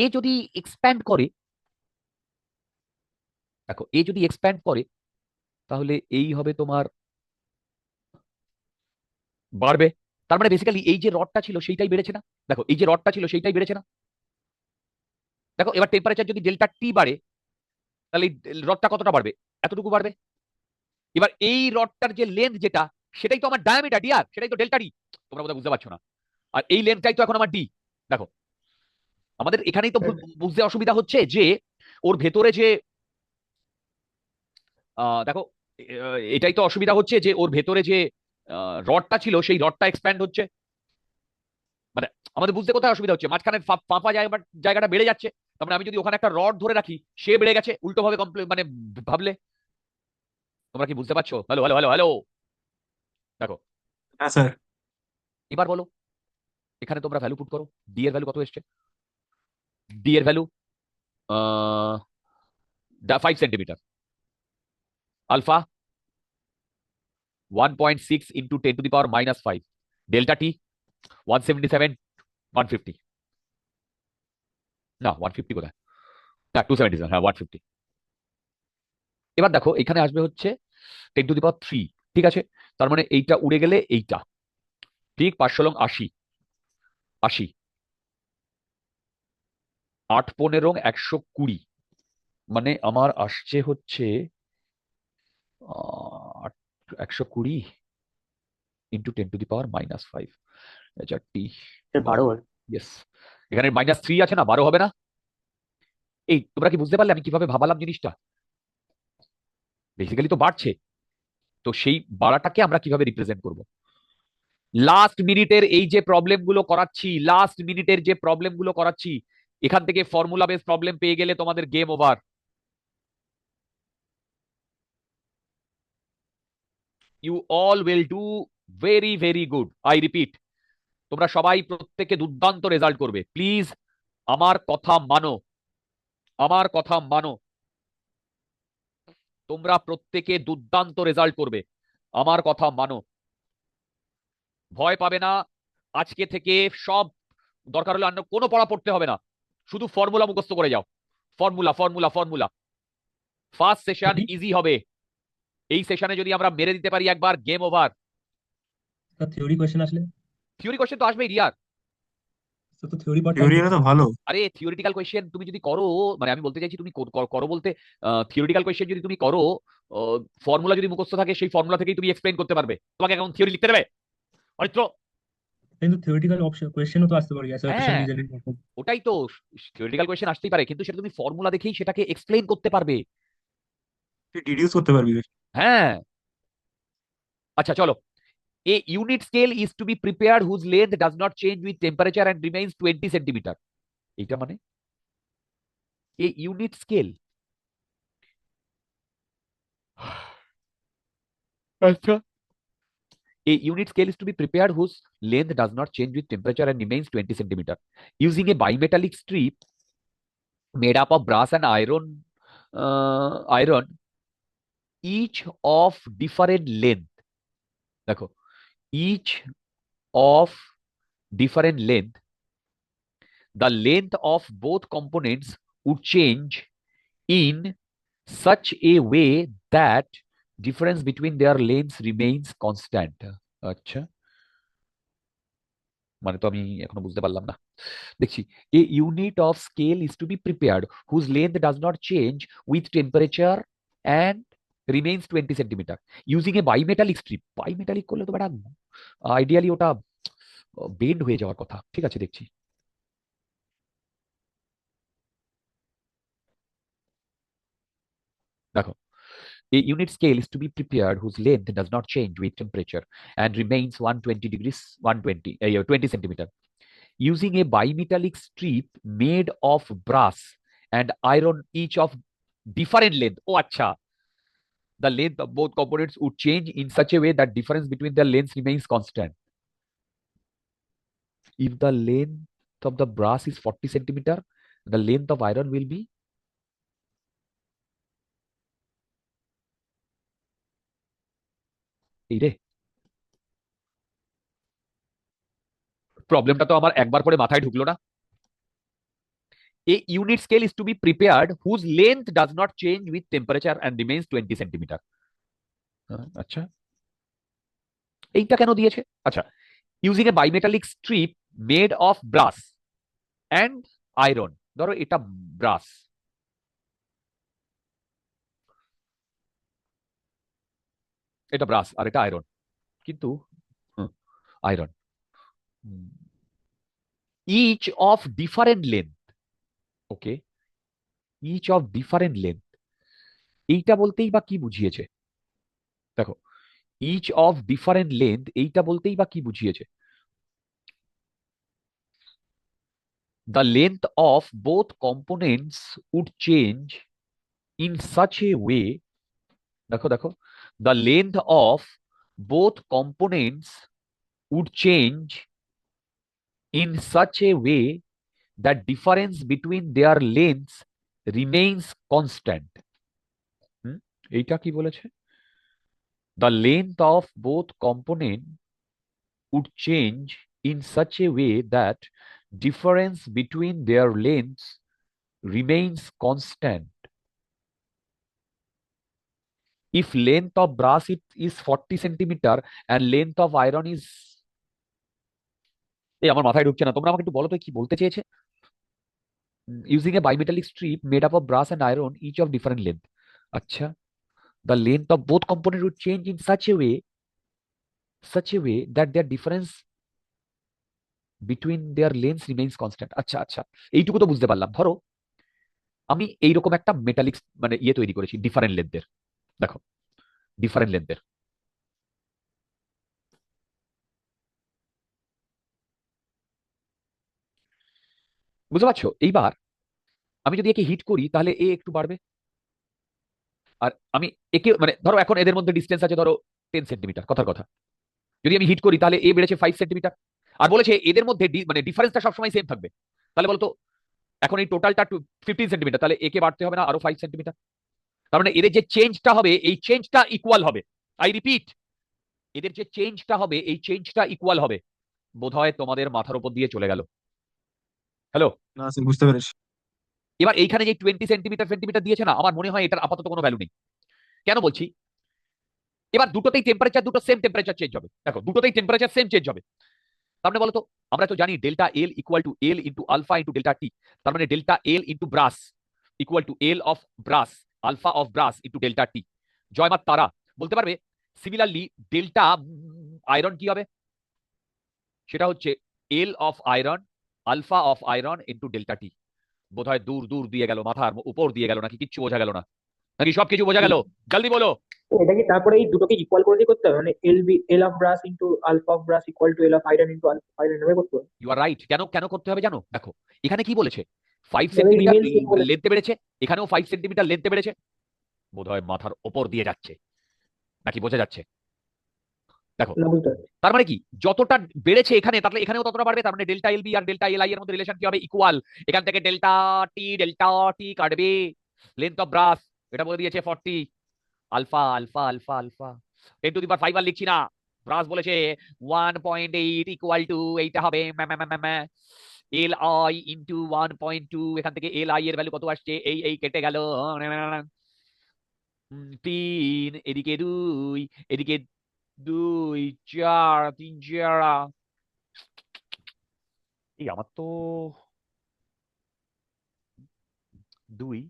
এ যদি এক্সপ্যান্ড করে, দেখো এ যদি এক্সপ্যান্ড করে তাহলে এই হবে তোমার বাড়বে। তার মানে বেসিক্যালি এই যে রডটা ছিল সেইটাই বেড়েছে না? দেখো এই যে রডটা ছিল সেইটাই বেড়েছে না? দেখো এবার টেম্পারেচার যদি ডেল্টা টি বাড়ে তাহলে রডটা কতটা বাড়বে? এতটুকু বাড়বে। এবার এই রডটার যে লেন্থ যেটা সেটাই তো আমার ডায়ামিটার ডিআর, সেটাই তো ডেল্টা ডি। তোমরা বোধহয় বুঝতে পারছো না। আর এই লেন্থটাই তো এখন আমার ডি। দেখো আমাদের এখানেই তো বুঝতে অসুবিধা হচ্ছে যে ওর ভেতরে যে দেখো এটাই তো অসুবিধা হচ্ছে যে ওর ভেতরে যে রডটা ছিল সেই রডটা এক্সপ্যান্ড হচ্ছে। মানে আমাদের বুঝতে কোথায় অসুবিধা হচ্ছে, মাঝখানে ফাঁপা জায়গাটা বেড়ে যাচ্ছে। তার মানে আমি যদি ওখানে একটা রড ধরে রাখি সে বেড়ে গেছে উল্টো ভাবে মানে ভাবলে। তোমরা কি বুঝতে পারছো? Hello hello hello hello. দেখো হ্যাঁ স্যার। এবার বলো, এখানে তোমরা ভ্যালু পুট করো। ডি এর ভ্যালু কত এসছে? ডি এর value 5 centimetre. Alpha 1.6 into 10⁻⁻5। Delta T 177, 150। না 150 কোথায়? না 277, হ্যাঁ 150। এবার দেখো এখানে আসবে হচ্ছে 10⁻3। ঠিক আছে, তার মানে এইটা উড়ে গেলে এইটা ঠিক 5 × 80, 8 × 15 = 120। মানে আমার আসছে হচ্ছে 120 ইন্টু 10⁻⁻5 টি। স্যার 12 হবে। ইয়েস, এখানে -3 আছে না, 12 হবে না? এই তোমরা কি বুঝতে পারলে আমি কিভাবে ভাবালাম জিনিসটা? বেসিক্যালি তো বাড়ছে, তো সেই বাড়াটাকে আমরা কিভাবে রিপ্রেজেন্ট করব? লাস্ট মিনিটের এই যে প্রবলেমগুলো করাচ্ছি, লাস্ট মিনিটের যে প্রবলেমগুলো করাচ্ছি, এখান থেকে ফর্মুলা বেস প্রবলেম পেয়ে গেলে তোমাদের game over. You all will do very very good, I repeat. তোমরা সবাই প্রত্যেকে দুর্দান্ত রেজাল্ট করবে। প্লিজ আমার কথা মানো, আমার কথা মানো। তোমরা প্রত্যেকে দুর্দান্ত রেজাল্ট করবে, আমার কথা মানো। ভয় পাবে না। আজকে থেকে সব দরকার হলে অন্য কোনো পড়া পড়তে হবে না, শুধু ফর্মুলা মুখস্থ করে যাও। Formula formula formula. First session easy হবে। এই সেশনে যদি আমরা মেরে দিতে পারি একবার, গেম ওভার। থিওরি কোশ্চেন আসলে? থিওরি কোশ্চেন তো আসবেই রিয়ার। তো থিওরি পার্ট থিওরি হলে তো ভালো। আরে থিওরিটিক্যাল কোশ্চেন তুমি যদি করো, মানে আমি বলতে চাইছি তুমি করো বলতে, থিওরিটিক্যাল কোশ্চেন যদি তুমি করো, ফর্মুলা যদি মুখস্থ থাকে সেই ফর্মুলা থেকেই তুমি এক্সপ্লেইন করতে পারবে। তোমাকে এখন থিওরি লিখতে দেবে অরিত্র? কিন্তু থিওরিটিক্যাল অপশন কোশ্চেনও তো আসতে পারে, অ্যাসার্টেশন হ্যাঁ রিজনিং। ওটাই তো, থিওরিটিক্যাল কোশ্চেন আসতেই পারে কিন্তু সেটা তুমি ফর্মুলা দেখেই সেটাকে এক্সপ্লেইন করতে পারবে। তুই ডিডিউস করতে পারবি বেশ। হ্যাঁ আচ্ছা চলো। A unit scale is to be prepared whose length does not change with temperature and remains 20 centimetre. এইটা মানে a unit scale। আচ্ছা, a unit scale is to be prepared whose length does not change with temperature and remains 20 centimeter using a bimetallic strip made up of brass and iron, each of different length। দেখো each of different length, the length of both components would change in such a way that difference between their lengths remains constant। আচ্ছা, মানে তো আমি এখনো বুঝতে পারলাম না। দেখছি, a unit of scale is to be prepared whose length does not change with temperature and remains 20 centimetre using a bimetallic strip। bimetallic করলে তো বেটা আইডিয়ালি ওটা বেন্ড হয়ে যাওয়ার কথা। ঠিক আছে দেখছি। দেখো, a unit scale is to be prepared whose length does not change with temperature and remains 120 degrees 20 centimeter using a bimetallic strip made of brass and iron, each of different length। Oh acha, the length of both components would change in such a way that difference between their lengths remains constant if the length of the brass is 40 centimeter, the length of iron will be। এই রে, প্রবলেমটা তো আমার একবার পরে মাথায় ঢুকলো না। a unit scale is to be prepared whose length does not change with temperature and remains 20 centimetre. আচ্ছা, এইটা কেন দিয়েছে? আচ্ছা, using a bimetallic strip made of brass and iron. ধরো এটা ব্রাস, এটা ব্রাস আর এটা আয়রন, কিন্তু iron each of different length. Okay, each of different length, এইটা বলতেই বা কি বুঝিয়েছে? দেখো, ইচ অফ ডিফারেন্ট লেন্থ এইটা বলতেই বা কি বুঝিয়েছে? The length of both components would change in such a way, দেখো দেখো, the length of both components would change in such a way that difference between their lengths remains constant. এইটা কি বলেছে? The length of both components would change in such a way that difference between their lengths remains constant. If length of brass is 40 centimeter and length of iron is, এই আমার মাথায় ঢুকছে না, তোমরা আমাকে একটু বলো তো কি বলতে চেয়েছে? Using a bimetallic strip made up of brass and iron, each of different length. আচ্ছা, the length of both components would change in such a way that their difference between their lengths remains constant. আচ্ছা আচ্ছা, এইটুকু তো বুঝতে পারলাম। ধরো আমি এইরকম একটা মেটালিক মানে ইয়ে তৈরি করেছি ডিফারেন্ট লেন্থের, দেখো ডিফারেন্ট লেন্থের, বুঝতে পারছো? এইবার আমি যদি একে হিট করি তাহলে এ একটু বাড়বে, আর আমি একে মানে ধরো এখন এদের মধ্যে ডিস্টেন্স আছে ধরো 10 সেন্টিমিটার, কথার কথা, যদি আমি হিট করি তাহলে এ বেড়েছে 5 সেন্টিমিটার, আর বলেছে এদের মধ্যে মানে ডিফারেন্সটা সবসময় সেম থাকবে। তাহলে বলতো এখন এই টোটালটা 15 সেন্টিমিটার, তাহলে একে বাড়তে হবে না আরো 5 সেন্টিমিটার? তার মানে এদের যে চেঞ্জটা হবে এই চেঞ্জটা ইকুয়াল হবে। আই রিপিট, এদের যে চেঞ্জটা হবে এই চেঞ্জটা ইকুয়াল হবে। বোধহয় তোমাদের মাথার উপর দিয়ে চলে গেল। হ্যালো, না স্যার, বুঝতে পেরেছি। এবার এইখানে যে 20 সেন্টিমিটার সেন্টিমিটার দিয়েছে না, আমার মনে হয় এটার আপাতত কোনো ভ্যালু নেই। কেন বলছি? এবার দুটোতেই টেম্পারেচার দুটো সেম টেম্পারেচার চেঞ্জ হবে। দেখো দুটোতেই টেম্পারেচার সেম চেঞ্জ হবে, তার মানে বলতো আমরা তো জানি delta L equal to L into alpha into delta T. তার মানে delta L into brass equal to L of brass alpha of brass into delta T. জয়মাত তারা বলতে পারবে সিমিলারলি ডেল্টা আয়রন কি হবে? সেটা হচ্ছে L of iron alpha of iron into delta T. বোধহয় দূর দূর দিয়ে গেল, মাথার উপর দিয়ে গেল, নাকি কিচ্ছু বোঝা গেল না? নাকি সবকিছু বোঝা গেল? জলদি বলো। তো এটা কি তারপরে এই দুটোকে ইকুয়াল করে দিয়ে করতে হবে, মানে L of brass into alpha of brass equal to L of iron into alpha iron এভাবে করতে হবে? You are right. কেন কেন করতে হবে জানো? দেখো এখানে কি বলেছে, 5 তাহলে সেন্টিমিটার রিমেইন সেম বলেছে। লেন্থে বেড়েছে, এখানেও 5 সেন্টিমিটার লেন্থে বেড়েছে, বোধহয় মাথার ওপর দিয়ে যাচ্ছে, নাকি বোঝা যাচ্ছে? দেখো না, বুঝতে পারছি। তার মানে কি, যতটা বেড়েছে এখানে তাহলে এখানেও ততটা বাড়বে। তার মানে ডেল্টা এল বি আর ডেল্টা এল আই এর মধ্যে রিলেশন কি হবে? ইকুয়াল। এখান থেকে ডেল্টা টি কাটবে, লেন্থ অফ ব্রাস এটা বলে দিয়েছে 40, আলফা আলফা আলফা আলফা 10⁵ আর লিখছি না, ব্রাস বলেছে 1.8 ইকুয়াল টু এইটা হবে এল আই ইন্টু 1.2। এখান থেকে এল আই এর ভ্যালু কত আসছে? এই কেটে গেল 3, এদিকে 2, এদিকে 2 4 3 4, এই আমার তো 2,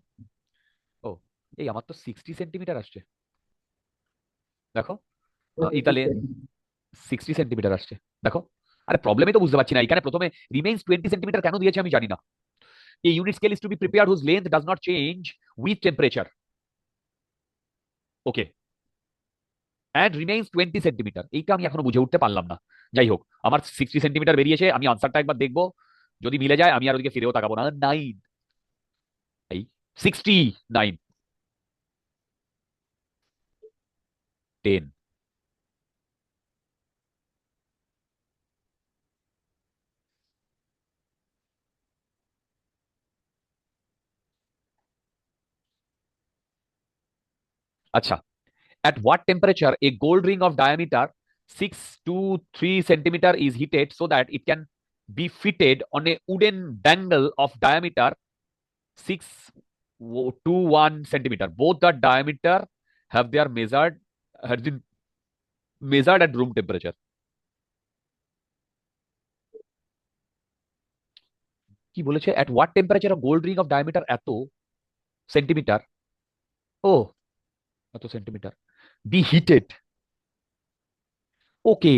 ও এই আমার তো 60 সেন্টিমিটার আসছে। দেখো তাহলে 60 সেন্টিমিটার আসছে। দেখো, আরে প্রবলেমই তো বুঝতে পারছি না। এখানে প্রথমে রিমেইন্স 20 সেন্টিমিটার কেন দিয়েছে আমি জানি না। A unit scale is to be prepared whose length does not change with temperature. Okay. And remains 20 centimetre. এইটা আমি এখনো বুঝে উঠতে পারলাম না। যাই হোক, আমার 60 সেন্টিমিটার বেরিয়েছে, আমি আনসারটা একবার দেখবো, যদি মিলে যায় আমি আর ওদিকে ফিরেও তাকাবো না। 9, এই 69, 10। আচ্ছা, at what temperature a gold ring of diameter 6 to 3 centimeter is heated so that it can be fitted on a wooden dangle of diameter 621 centimeter. Both the diameter have been measured at room temperature. কি বলেছে? At what temperature a gold ring of diameter এত centimetre, ও এত centimetre, be heated. ওকে,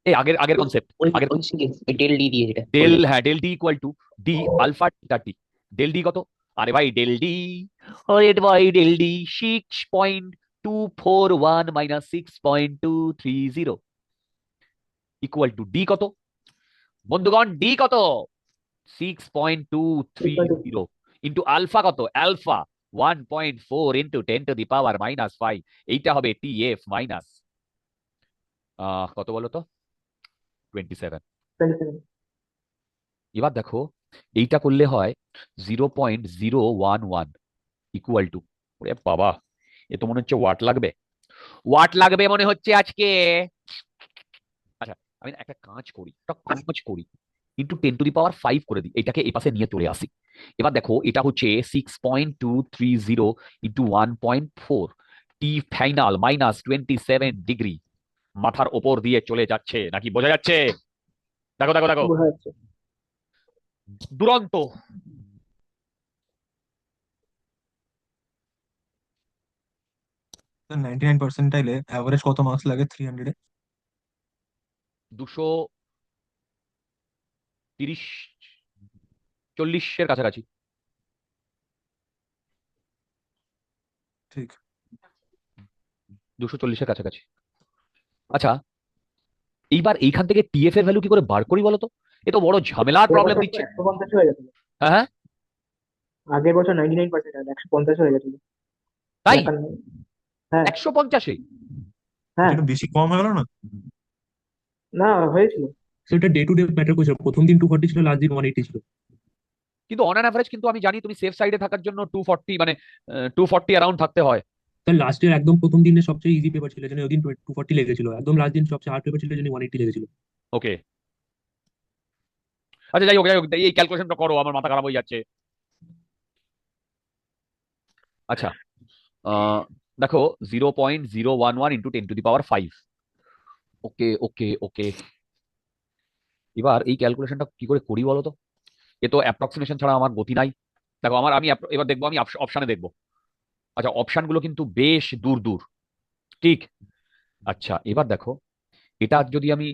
এই আগের আগের concept, ওই আগের ওই সিরিজ ওই ডেল ডি দিয়ে যেটা ডেল, বললে। হ্যাঁ del D equal to D alpha delta T. Del D কত? আরে ভাই ডেল ডি, আরে ভাই del D 6.241 minus 6.230 equal to D কত বন্ধুগণ? ডি কত? 6.230 ইন্টু আলফা কত? Alpha 1.4 into 10 to the power minus 5। এইটা হবে টিএফ মাইনাস কত বলো তো? 27। 27। এবার দেখো এইটা করলে হয় 0.011 ইকুয়াল টু, ওরে বাবা এ তো মনে হচ্ছে ওয়াট লাগবে, ওয়াট লাগবে মনে হচ্ছে আজকে। আচ্ছা আমি না একটা কাজ করি ইন্টু 10 টু দি পাওয়ার 5 করে দিই, এটাকে এই পাশে নিয়ে চলে আসি। এবার দেখো এটা হচ্ছে 6.230 ইন্টু 1.4, টি ফাইনাল মাইনাস 27 ডিগ্রি মাথার ওপর দিয়ে চলে যাচ্ছে, নাকি বোঝা যাচ্ছে? দেখো দেখো দেখো, বোঝা যাচ্ছে। দুরন্ত। স্যার 99 পার্সেন্টাইলে অ্যাভারেজ কত মার্কস লাগে 300-এ? 230 40-এর কাছাকাছি। ঠিক। 240-এর কাছাকাছি। আচ্ছা এইবার এইখান থেকে টিএফ এর ভ্যালু কি করে বার করি বলো তো? এ তো বড় ঝামেলার আগের প্রবলেম বছর তো দিচ্ছে। 150 হয়ে গেছিল। হ্যাঁ হ্যাঁ, আগের বছর 99% আর 150 হয়ে গেছিল। তাই দেখার নেই। হ্যাঁ 150-এ? হ্যাঁ, এটা একটু বেশি কম হয়ে গেল না? না হয়েছিল। So এটা ডে টু ডে ম্যাটার করছে, প্রথম দিন 240 ছিল, লাস্ট দিন 180 ছিল। কিন্তু অন অ্যান অ্যাভারেজ কিন্তু আমি জানি তুমি সেফ সাইডে থাকার জন্য 240 মানে 240 অ্যারাউন্ড থাকতে হয়। তার লাস্টের একদম প্রথম দিনে সবচেয়ে ইজি পেপার ছিল, জন্য ওদিন 240 লেগেছিল, একদম লাস্ট দিন সবচেয়ে হার্ড পেপার ছিল, জন্য 180 লেগেছিল। ওকে আচ্ছা যাই হোক যাই হোক, এই ক্যালকুলেশনটা করো, আমার মাথা খারাপ হয়ে যাচ্ছে। আচ্ছা দেখো 0.011 ইন্টু 10 টু দি পাওয়ার 5। ওকে ওকে ওকে, এবার এই ক্যালকুলেশনটা কি করে করি বলো তো? এ তো অ্যাপ্রক্সিমেশন ছাড়া আমার গতি নাই। দেখো আমি এবার দেখবো, আমি অপশানে দেখবো। আচ্ছা অপশানগুলো কিন্তু বেশ দূর দূর, ঠিক? আচ্ছা এবার দেখো এটা যদি আমি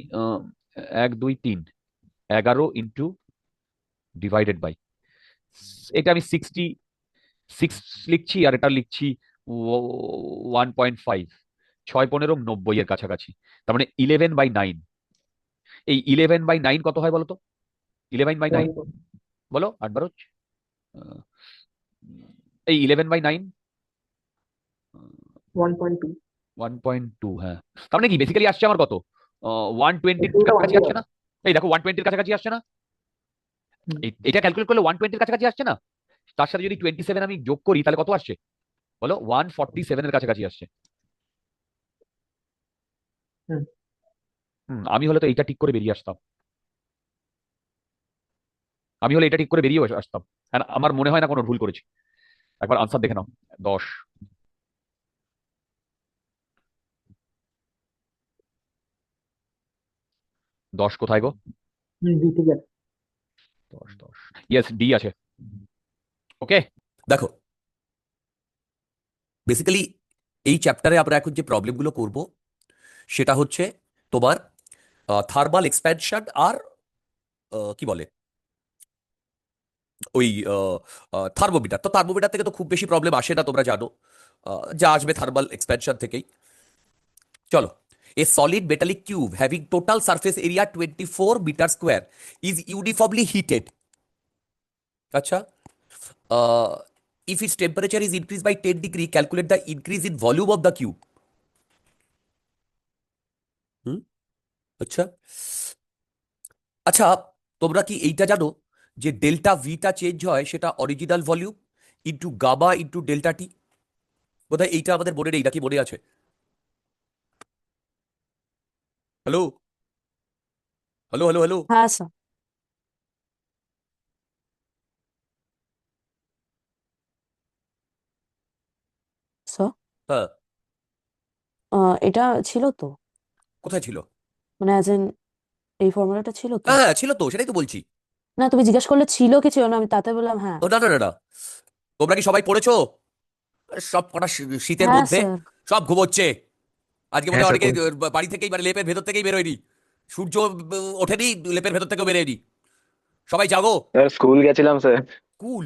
1 2 3 11 ইন্টু ডিভাইডেড বাই, এটা আমি 66 লিখছি আর এটা লিখছি 1.5, 6 15 90 এর কাছাকাছি, তার মানে 11/9। এই 11/9 কত হয় বলো তো? 11/9 বলো 8 12, এই 11/9 1.2। 1.2, হ্যাঁ। তার মানে কি বেসিক্যালি আসছে আমার কত? 120-র পুরোটা কাছাকাছি 1 আসছে না? এই দেখো 120-র কাছাকাছি আসছে না? এটা ক্যালকুলেট করলে 120-র কাছাকাছি আসছে না? তার সাথে যদি 27 আমি যোগ করি তাহলে কত আসছে বলো? 147-এর কাছাকাছি আসছে। হুম। আমি হলে তো এইটা ঠিক করে বেরিয়ে আসতাম, আমি হলে এটা ঠিক করে বেরিয়ে আসতাম। আর আমার মনে হয় না কোনো ভুল করেছি। একবার আনসার দেখে নাও। 10 10 কোথায় গো? জি ঠিক আছে। 10 10, ইয়েস ডি আছে। ওকে দেখো বেসিক্যালি এই চ্যাপ্টারে আমরা এখন যে প্রবলেমগুলো করব সেটা হচ্ছে তোমার থার্মাল এক্সপ্যানশন আর কি বলে ওই থার্মোমিটার। তো থার্মোমিটার থেকে তো খুব বেশি প্রবলেম আসে না, তোমরা জানো। যা আসবে থার্মাল এক্সপ্যানশন থেকেই। চলো, a solid metallic cube having total surface area 24 metre square is uniformly heated. আচ্ছা, if its temperature is increased by 10 degree, calculate the increase in volume of the cube. হুম, আচ্ছা আচ্ছা, তোমরা কি এইটা জানো যে ডেল্টা ভিটা চেঞ্জ হয় সেটা original volume into gamma into delta T? বোধহয় এইটা আমাদের মনে নেই, নাকি মনে আছে? হ্যালো হ্যালো হ্যালো হ্যালো হ্যাঁ স্যার। হ্যাঁ, এটা ছিল তো, কোথায় ছিল? মানে অ্যাজ ইন এই ফর্মুলাটা ছিল তো। হ্যাঁ, ছিল তো, সেটাই তো বলছি। না, তুমি জিজ্ঞেস করলে ছিল কি ছিল না, আমি তাতে বললাম হ্যাঁ। ও না না না না, তোমরা কি সবাই পড়েছো? সব কটা শীতের হ্যাঁ মধ্যে স্যার। সব ঘুমোচ্ছে। আজকে মনে হ্যাঁ হয় স্যার অনেকে বাড়ি থেকেই, মানে লেপের ভেতর থেকেই বেরোয়নি। সূর্য ওঠেনি, লেপের ভেতর থেকেও বেরোয়নি। সবাই জাগো। স্যার স্কুল গেছিলাম স্যার। কুল।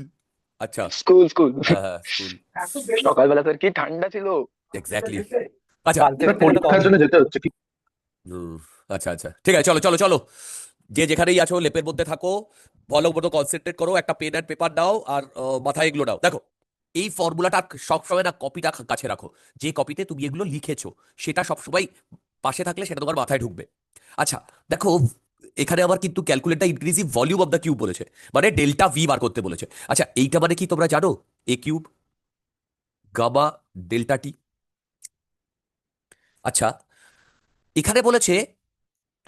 আচ্ছা। স্কুল স্কুল হ্যাঁ হ্যাঁ, স্কুল। সকালবেলা স্যার কি ঠান্ডা ছিল। এক্স্যাক্টলি। আচ্ছা। কাল থেকে পরীক্ষার জন্য যেতে হচ্ছে কি। হুম, আচ্ছা আচ্ছা, ঠিক আছে, চলো চলো চলো। যে যেখানেই আছো লেপের মধ্যে থাকো, ভালো মতো কনসেন্ট্রেট করো, একটা পেন অ্যান্ড পেপার দাও, আর মাথায় এগুলো দাও। দেখো, এই ফর্মুলাটা সবসময় না কপিটা কাছে রাখো। যে কপিতে তুমি এগুলো লিখেছো সেটা সবসময় পাশে থাকলে সেটা তোমার মাথায় ঢুকবে। আচ্ছা, দেখো, এখানে আবার কিন্তু ক্যালকুলেটটা ইনক্রিজিভ ভলিউম অফ দ্য কিউব বলেছে, মানে ডেল্টা ভি বার করতে বলেছে। আচ্ছা, এইটা মানে কি তোমরা জানো? এ কিউব গামা ডেল্টা টি। আচ্ছা, এখানে বলেছে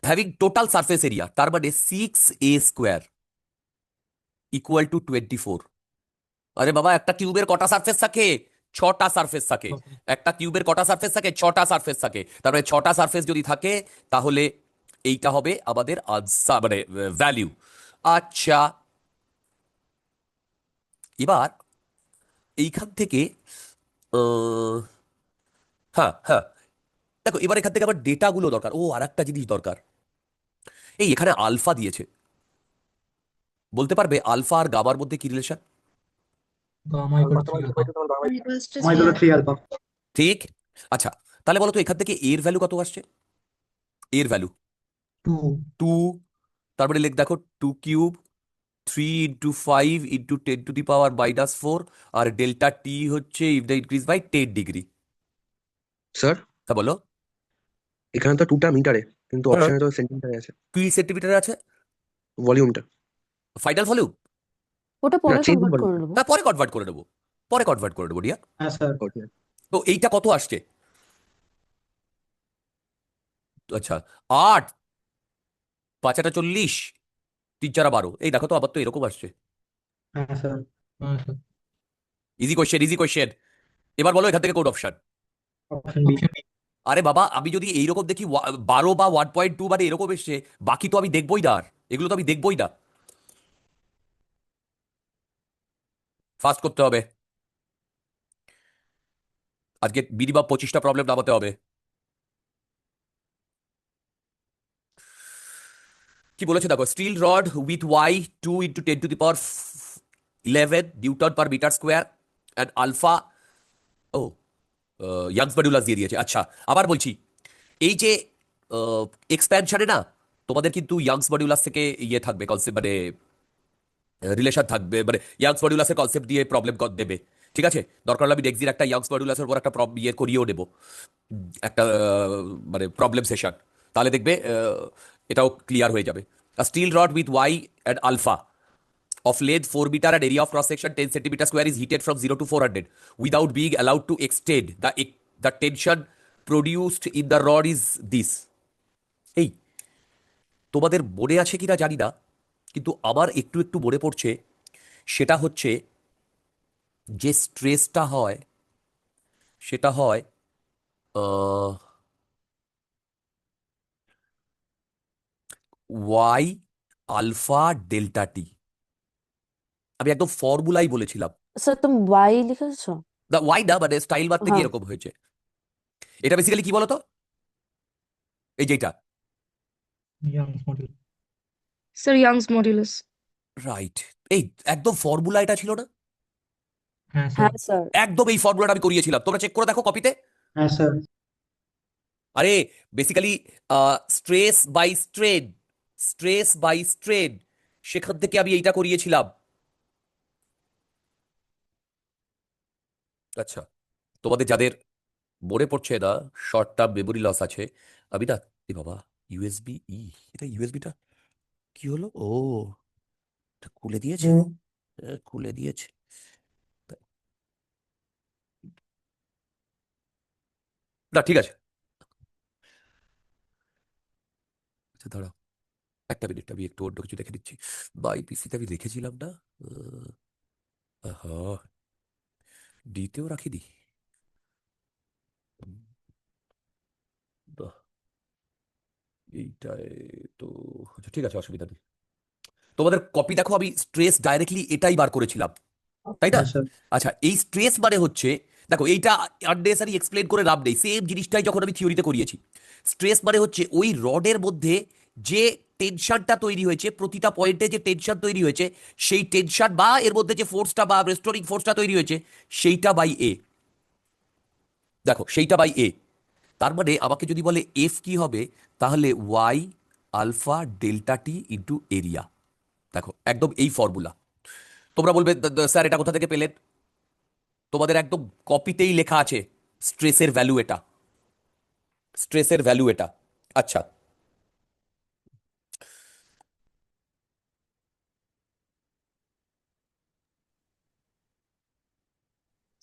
হ্যাভিং টোটাল সারফেস এরিয়া, তার মানে 6a² ইকুয়াল টু 24। আরে বাবা, একটা কিউবের কটা সারফেস থাকে? 6টা সারফেস থাকে। একটা কিউবের কটা সারফেস থাকে? 6টা সারফেস থাকে। তার মানে 6টা সারফেস যদি থাকে তাহলে এইটা হবে আমাদের আনসার, মানে ভ্যালিউ। আচ্ছা, এবার এইখান থেকে আহ, হ্যাঁ হ্যাঁ, দেখো এবার এখান থেকে আবার ডেটাগুলো দরকার। ও, আর একটা জিনিস দরকার। এই এখানে আলফা দিয়েছে, বলতে পারবে আলফা আর গামার মধ্যে কি relation? Gamma equal to 3 alpha. Gamma equal to 3 alpha. ঠিক। আচ্ছা, তাহলে বলো তো এখান থেকে এর ভ্যালু কত আসছে? এর ভ্যালু 2। 2। তারপরে লিখ, দেখো, 2³ 3 × 5 × 10⁻⁻⁴, আর ডেল্টা টি হচ্ছে if the increase by 10 degree. Sir তা বলো। এখানে তো 2টা মিটারে, কিন্তু হ্যাঁ, অপশনে তো সেন্টিমিটারে আছে কি সেন্টিমিটার আছে? ভলিউমটা। Final volume. ওটা না, পরে চেঞ্জ কনভার্ট করে ভলিউম। নেবো। হ্যাঁ, পরে কনভার্ট করে নেবো, পরে কনভার্ট করে নেবো ডিয়া। হ্যাঁ স্যার। তো এইটা কত আসছে? আচ্ছা, 8, 5 × 40, 3 × 12। এই দেখো তো, আবার তো এরকম আসছে। হ্যাঁ স্যার। হ্যাঁ sir. Easy question, easy question. এবার বলো এখান থেকে কোন অপশন? Option B. অপশন আরে বাবা, আমি যদি এইরকম দেখি 12 বা 1.2 মানে এরকম এসছে, বাকি তো আমি দেখবই না আর, এগুলো তো আমি দেখবই না। ফাস্ট করতে হবে, আজকে মিনিমাম 25টা প্রবলেম নামাতে হবে। কি বলেছে দেখো, steel rod with Y 2 × 10⁻11 newton per metre square and alpha. ও, ইয়াংস মডুলাস দিয়ে দিয়েছে। আচ্ছা, আবার বলছি, এই যে এক্সপ্যানশনে না, তোমাদের কিন্তু ইয়াংস মডুলাস থেকে ইয়ে থাকবে, কনসেপ্ট, মানে রিলেশন থাকবে, মানে ইয়াংস মডুলাসের কনসেপ্ট দিয়ে প্রবলেম দেবে। ঠিক আছে, দরকার হলে আমি নেক্সট দিন একটা ইয়াংস মডুলাসের উপর একটা ইয়ে করিয়েও নেবো, একটা মানে প্রবলেম সেশন। তাহলে দেখবে এটাও ক্লিয়ার হয়ে যাবে। Steel rod with Y and alpha of length 4 meter and area of cross section 10 centimeter square is heated from 0 to 400 without being allowed to extend. The tension produced in the rod is this. এই তোমাদের মনে আছে কিনা জানি না, কিন্তু আমার একটু একটু মনে পড়ছে। সেটা হচ্ছে, যে স্ট্রেসটা হয় সেটা হয় ওয়াই আলফা ডেল্টা টি। আমি একদম ফর্মুলাই বলেছিলাম। স্যার তুমি ওয়াই লিখেছো? দা ওয়াই না, মানে স্টাইল মারতে গিয়ে হ্যাঁ। এরকম হয়েছে। এটা বেসিক্যালি কি বলতো, এই যেটা youngs model. Sir, Young's modulus. Right, এই একদম ফর্মুলা এটা ছিল না? হ্যাঁ স্যার। হ্যাঁ স্যার। একদম এই ফর্মুলাটা আমি করিয়েছিলাম, তোমরা চেক করে দেখো কপিতে। হ্যাঁ স্যার। আরে basically stress by strain, stress by strain, সেখান থেকে আমি এইটা করিয়েছিলাম। আচ্ছা, তোমাদের যাদের মনে পড়ছে না, শর্ট টার্ম মেমোরি লস আছে, আমি না, এ বাবা, ইউএসবি এটা ইউএসবিটা কি হলো? ও, এটা খুলে দিয়েছে, খুলে দিয়েছে। না, ঠিক আছে। আচ্ছা, দাঁড়াও একটা মিনিট, আমি একটু অন্য কিছু দেখে নিচ্ছি। বা এই পিসিতে আমি রেখেছিলাম না, আহা, ডিতেও রাখিনি। বাহ, এইটাই তো। আচ্ছা ঠিক আছে, অসুবিধা নেই। তোমাদের কপি দেখো, আমি স্ট্রেস ডাইরেক্টলি এটাই বার করেছিলাম, তাই না? হ্যাঁ স্যার। আচ্ছা, এই স্ট্রেস মানে হচ্ছে, দেখো এইটা আননেসারি এক্সপ্লেন করে লাভ নেই, সেম জিনিসটাই যখন আমি থিওরিতে করিয়েছি। স্ট্রেস মানে হচ্ছে ওই রডের মধ্যে যে টেনশনটা তৈরি হয়েছে, প্রতিটা পয়েন্টে যে টেনশন তৈরি হয়েছে, সেই টেনশন বা এর মধ্যে যে ফোর্সটা বা রেস্টোরিং ফোর্সটা তৈরি হয়েছে, সেইটা বাই এ। দেখো সেইটা বাই এ, তার মানে আমাকে যদি বলে এফ কি হবে, তাহলে Y alpha delta T into area. দেখো একদম এই ফর্মুলা। তোমরা বলবে স্যার এটা কোথা থেকে পেলেন? তোমাদের একদম কপিতেই লেখা আছে, স্ট্রেসের ভ্যালু এটা, স্ট্রেসের ভ্যালু এটা। আচ্ছা,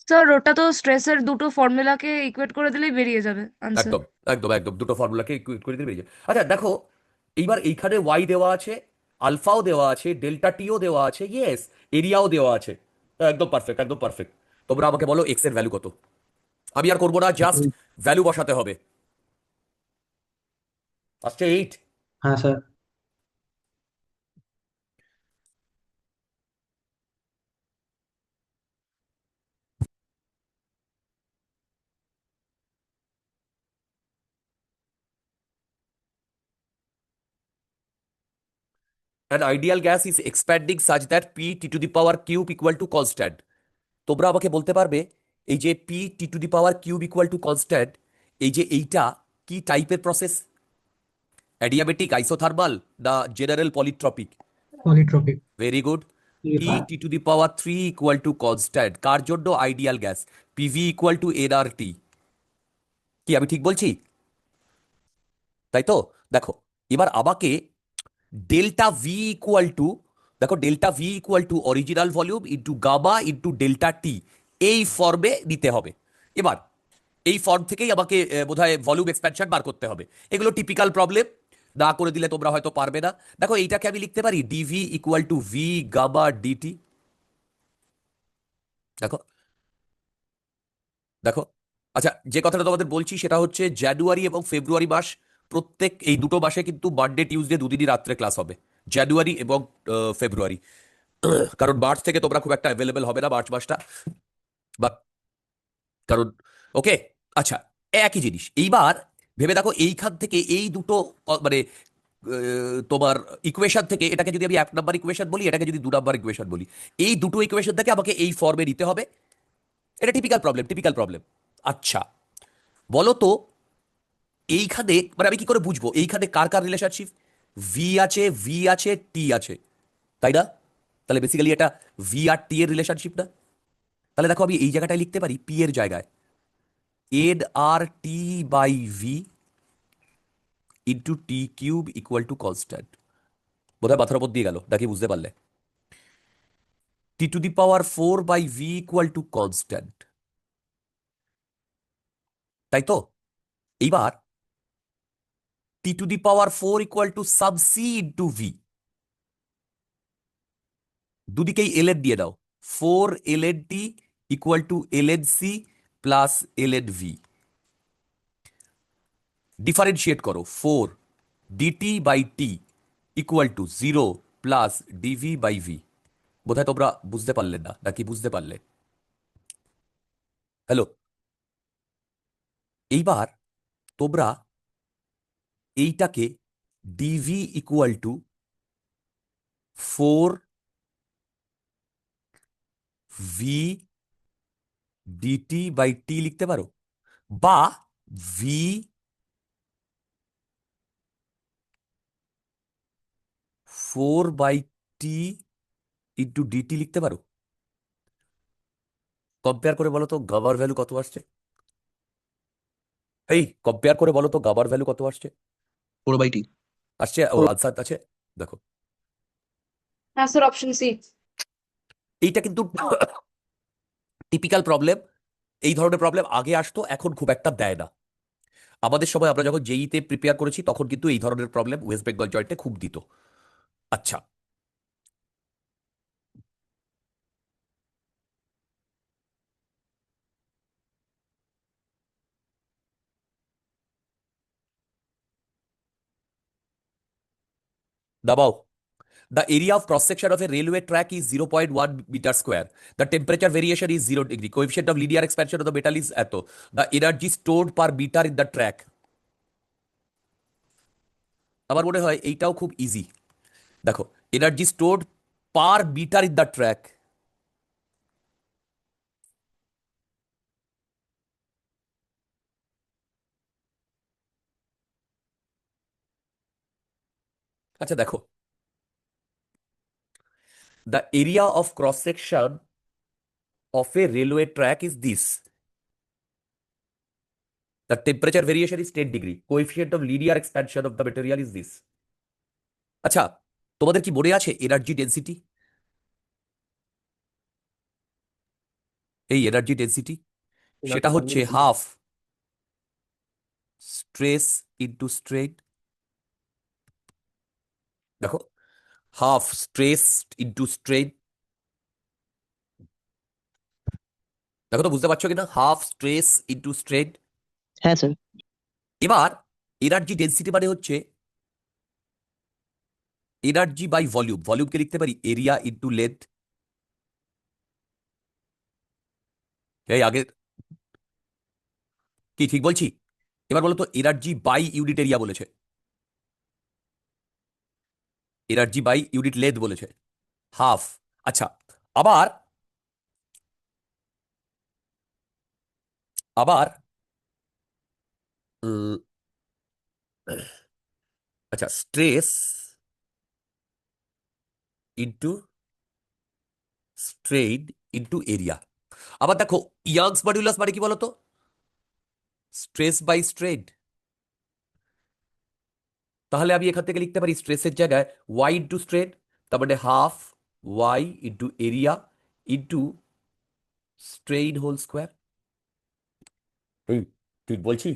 স্যার ওটা তো স্ট্রেসের দুটো ফর্মুলাকে ইকুয়েট করে দিলেই বেরিয়ে যাবে আনসার। একদম একদম একদম দুটো ফর্মুলাকে ইকুয়েট করে দিয়ে বেরিয়ে যায়। আচ্ছা দেখো, এইবার এইখানে ওয়াই দেওয়া আছে, আলফাও দেওয়া আছে, ডেল্টা টিও দেওয়া আছে, ইয়েস, এরিয়াও দেওয়া আছে। একদম পারফেক্ট, একদম পারফেক্ট। তোমরা আমাকে বলো এক্স এর ভ্যালু কত? আমি আর করবো না, জাস্ট ভ্যালু বসাতে হবে। আসছে 8। হ্যাঁ sir. An ideal gas is expanding such that p t to the power cube equal to constant. তোমরা আমাকে বলতে পারবে এই যে p t to the power cube equal to constant, এই যে এইটা কি টাইপের প্রসেস? অ্যাডিয়াবেটিক, আইসোথার্মাল, না general polytropic? Polytropic. Very good. p t to the power 3 equal to constant কার জন্য? Ideal gas. pv equal to nRT। কি আমি ঠিক বলছি? তাই তো? দেখো এবার আমাকে ডেল্টা ভি ইকুয়াল টু, দেখো delta V equal to original volume into gamma into delta T, এই ফর্মে নিতে হবে। এবার এই ফর্ম থেকেই আমাকে বোধহয় ভলিউম এক্সপ্যানশন বার করতে হবে। এগুলো টিপিক্যাল প্রবলেম, না করে দিলে তোমরা হয়তো পারবে না। দেখো এইটাকে আমি লিখতে পারি DV equal to V gamma DT. দেখো দেখো, আচ্ছা যে কথাটা তোমাদের বলছি সেটা হচ্ছে জানুয়ারি এবং ফেব্রুয়ারি মাস, প্রত্যেক এই দুটো মাসে কিন্তু মানডে টিউসডে দুদিনই রাত্রে ক্লাস হবে, জানুয়ারি এবং ফেব্রুয়ারি। কারণ মার্চ থেকে তোমরা খুব একটা অ্যাভেলেবেল হবে না মার্চ মাসটা, বা কারণ, ওকে। আচ্ছা, একই জিনিস এইবার ভেবে দেখো, এইখান থেকে এই দুটো মানে তোমার ইকুয়েশন থেকে এটাকে যদি আমি 1 নম্বর ইকুয়েশন বলি, এটাকে যদি 2 নম্বর ইকুয়েশন বলি, এই দুটো ইকুয়েশন থেকে আমাকে এই ফর্মে নিতে হবে। এটা টিপিক্যাল প্রবলেম, টিপিক্যাল প্রবলেম। আচ্ছা বলো তো, এইখানে মানে আমি কি করে বুঝবো এইখানে কার কার রিলেশনশিপ? ভি আছে, ভি আছে, টি আছে, তাই না? তাহলে বেসিক্যালি এটা ভি আর টি এর রিলেশনশিপ না? তাহলে দেখো আমি এই জায়গাটায় লিখতে পারি পি এর জায়গায় N R T by V into T cube equal to constant. বোধহয় মাথার উপর দিয়ে গেল নাকি, বুঝতে পারলে? T to the power 4 by V equal to constant, তাই তো? এইবার T to the power 4 equal to sub C into V, দুদিকেই এল এন দিয়ে দাও। 4 ln t equal to ln c plus ln v। Differentiate করো, 4 dt/t equal to 0 plus dv/v। বোধহয় তোমরা বুঝতে পারলে না, নাকি বুঝতে পারলে? হ্যালো, এইবার তোমরা এইটাকে dv ইকুয়াল টু 4 v/dt লিখতে পারো, বা v 4/t ইন্টু ডিটি লিখতে পারো। কম্পেয়ার করে বলো তো গামার ভ্যালু কত আসছে? এই কম্পেয়ার করে বলো তো গামার ভ্যালু কত আসছে? 4/t। আসছে, ও আনসার আছে, দেখো। হ্যাঁ স্যার, অপশন সি। এইটা কিন্তু টিপিক্যাল প্রবলেম। এই ধরনের প্রবলেম আগে আসতো, এখন খুব একটা দেয় না। আমাদের সময় আমরা যখন জেইতে প্রিপেয়ার করেছি তখন কিন্তু এই ধরনের প্রবলেম ওয়েস্ট বেঙ্গল জয়েন্টে খুব দিত। আচ্ছা, দাবাও। The area of cross section of a railway track is 0.1 meter square. The temperature variation is 0 degree. Coefficient of linear expansion of the metal is এত. The energy stored per meter in the track. আমার মনে হয় এইটাও খুব easy. দেখো, energy stored per metre in the track. আচ্ছা দেখো, the area of cross section of a railway track is this. The temperature variation is 10 degree. Coefficient of linear expansion of the material is this. আচ্ছা, তোমাদের কি মনে আছে energy density? এই energy density সেটা হচ্ছে হাফ স্ট্রেস ইনটু স্ট্রেন। দেখো, half stress into strain. দেখো তো বুঝতে পারছো কিনা, হাফ স্ট্রেস ইনটু স্ট্রেন। হ্যাঁ স্যার। এবার এনার্জি ডেন্সিটি মানে হচ্ছে এনার্জি বাই ভলিউম। ভলিউমকে লিখতে পারি এরিয়া ইনটু লেন্থ। এই আগে কি ঠিক বলছি? এবার বলো তো এনার্জি বাই ইউনিট এরিয়া বলেছে, এনার্জি বাই ইউনিট লেন্থ বলেছে, হাফ। আচ্ছা, আবার আবার উম, আচ্ছা, stress into strain into area. আবার দেখো, ইয়াংস মডুলাস মানে কি বলতো? Stress by strain. তাহলে আমি এখান থেকে লিখতে পারি স্ট্রেসের জায়গায় ওয়াই ইন্টু স্ট্রেন, তার মানে half Y into area into strain whole square. ঠিক বলছি?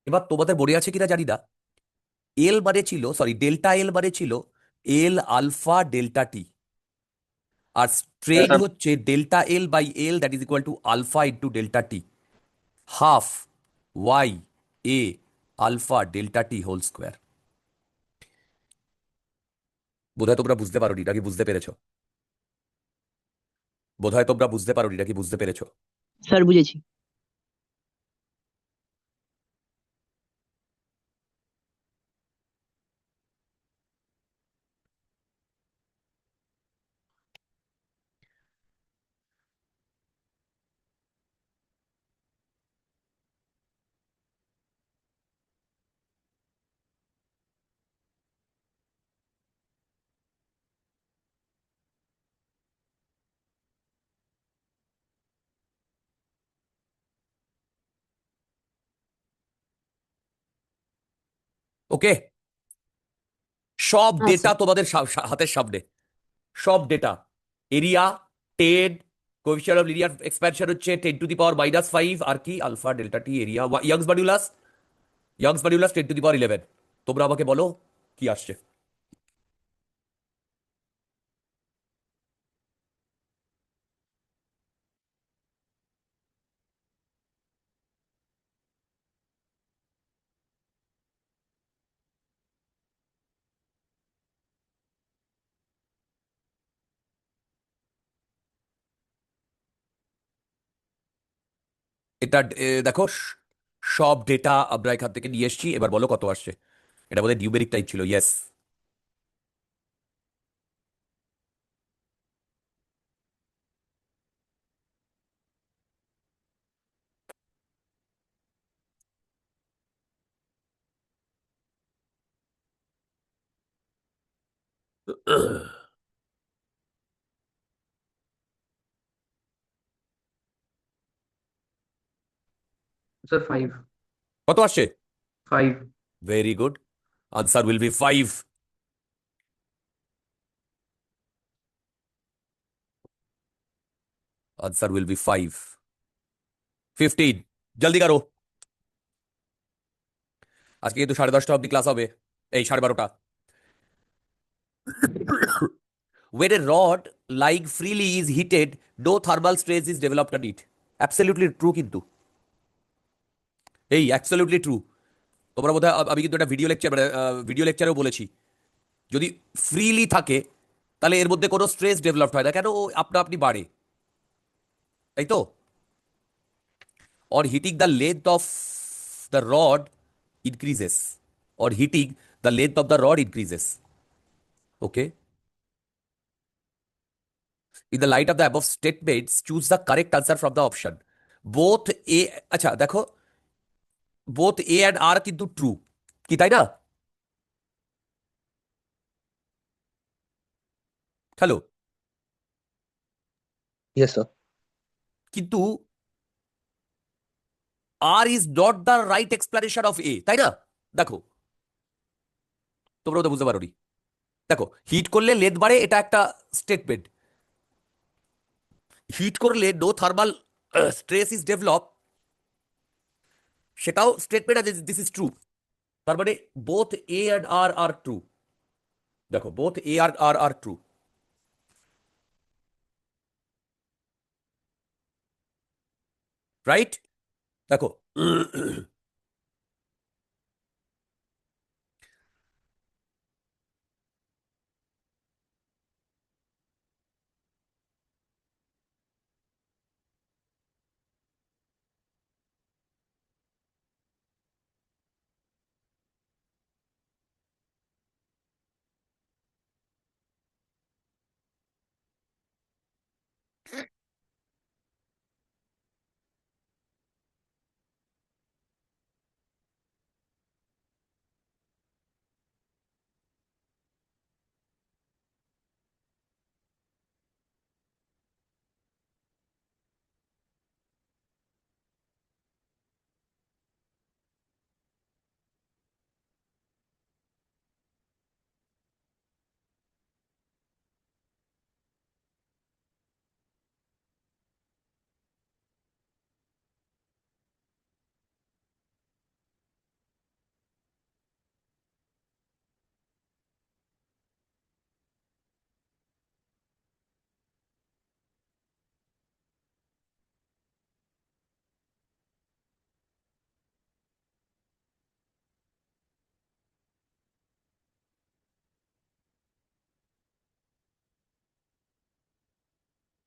এবার তোমাদের মনে আছে কিনা জানি না, এল মানে ছিল, সরি, ডেল্টা এল মানে ছিল এল আলফা ডেল্টা টি, আর স্ট্রেইন হচ্ছে delta L by L, that is equal to alpha into delta T, half Y A alpha delta T whole square. বোধহয় তোমরা বুঝতে পারোনি নাকি বুঝতে পেরেছো? বোধহয় তোমরা বুঝতে পারোনি নাকি বুঝতে পেরেছো? স্যার বুঝেছি। ওকে, সব হ্যাঁ ডেটা স্যার। তোমাদের হাতের সামনে, সব data. Area 10, coefficient of linear expansion হচ্ছে 10⁻⁻5, আর কি আলফা ডেল্টা টি এরিয়া, ইয়াংস মডুলাস 10⁻11। তোমরা আমাকে বলো কি আসছে। এটা দেখো, সব ডেটা আমরা এখান থেকে নিয়ে এসেছি। এবার বলো কত আসছে। এটা বোধহয় নিউমেরিক টাইপ ছিল, ইয়েস। Sir, 5. কত আসছে? 5. Very good, answer will be 5। Answer will be 5। 15 জলদি করো। আজকে কিন্তু 10:30 অবধি ক্লাস হবে, এই 12:30টা। When a rod lying freely is heated, no thermal stress is developed on it. Absolutely true কিন্তু, এই absolutely true। তোমরা বোধহয় আমি কিন্তু একটা ভিডিও লেকচারেও বলেছি, যদি ফ্রিলি থাকে তাহলে এর মধ্যে কোনো স্ট্রেস ডেভেলপ হয় না, কেন ও আপনা আপনি বাড়ে, তাই তো? On hitting the length of the rod increases, on hitting the length of the rod increases. Okay, in the light of the above statements choose the correct answer from the option both a, আচ্ছা দেখো, both a and r কিন্তু true, কি তাই না? Hello, yes sir. কিন্তু R is not the right explanation of A, তাই না? দেখো, তোমরা তো বুঝতে পারোনি। দেখো, হিট করলে লেন্থ বাড়ে, এটা একটা স্টেটমেন্ট। হিট করলে no thermal stress is develop, সেটাও স্টেটমেন্ট আছে, দিস ইজ ট্রু। তার মানে both A and R are true. দেখো, both A are R are true, right? দেখো,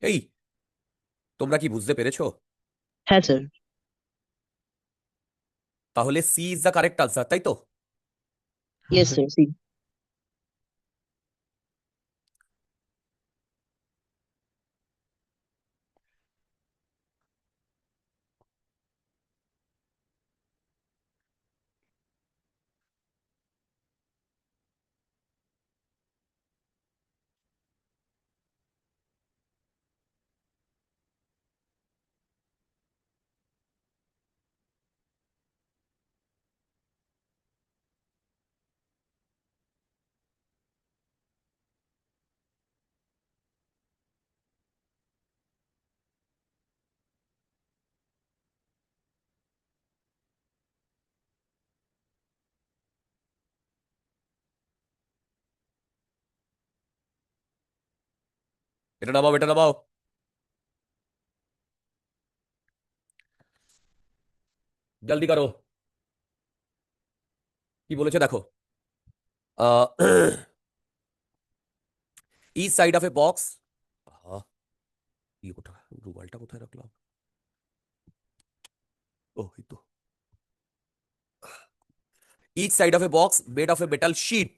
এই তোমরা কি বুঝতে পেরেছো? হ্যাঁ স্যার। তাহলে C is the correct answer, তাই তো? Yes sir, C. এটা নামাও, এটা নামাও, জলদি করো। কি বলেছে দেখো, each side of a box, কোথায় রুমালটা কোথায় রাখলাম? ও এই তো। Each side of a box made of a metal sheet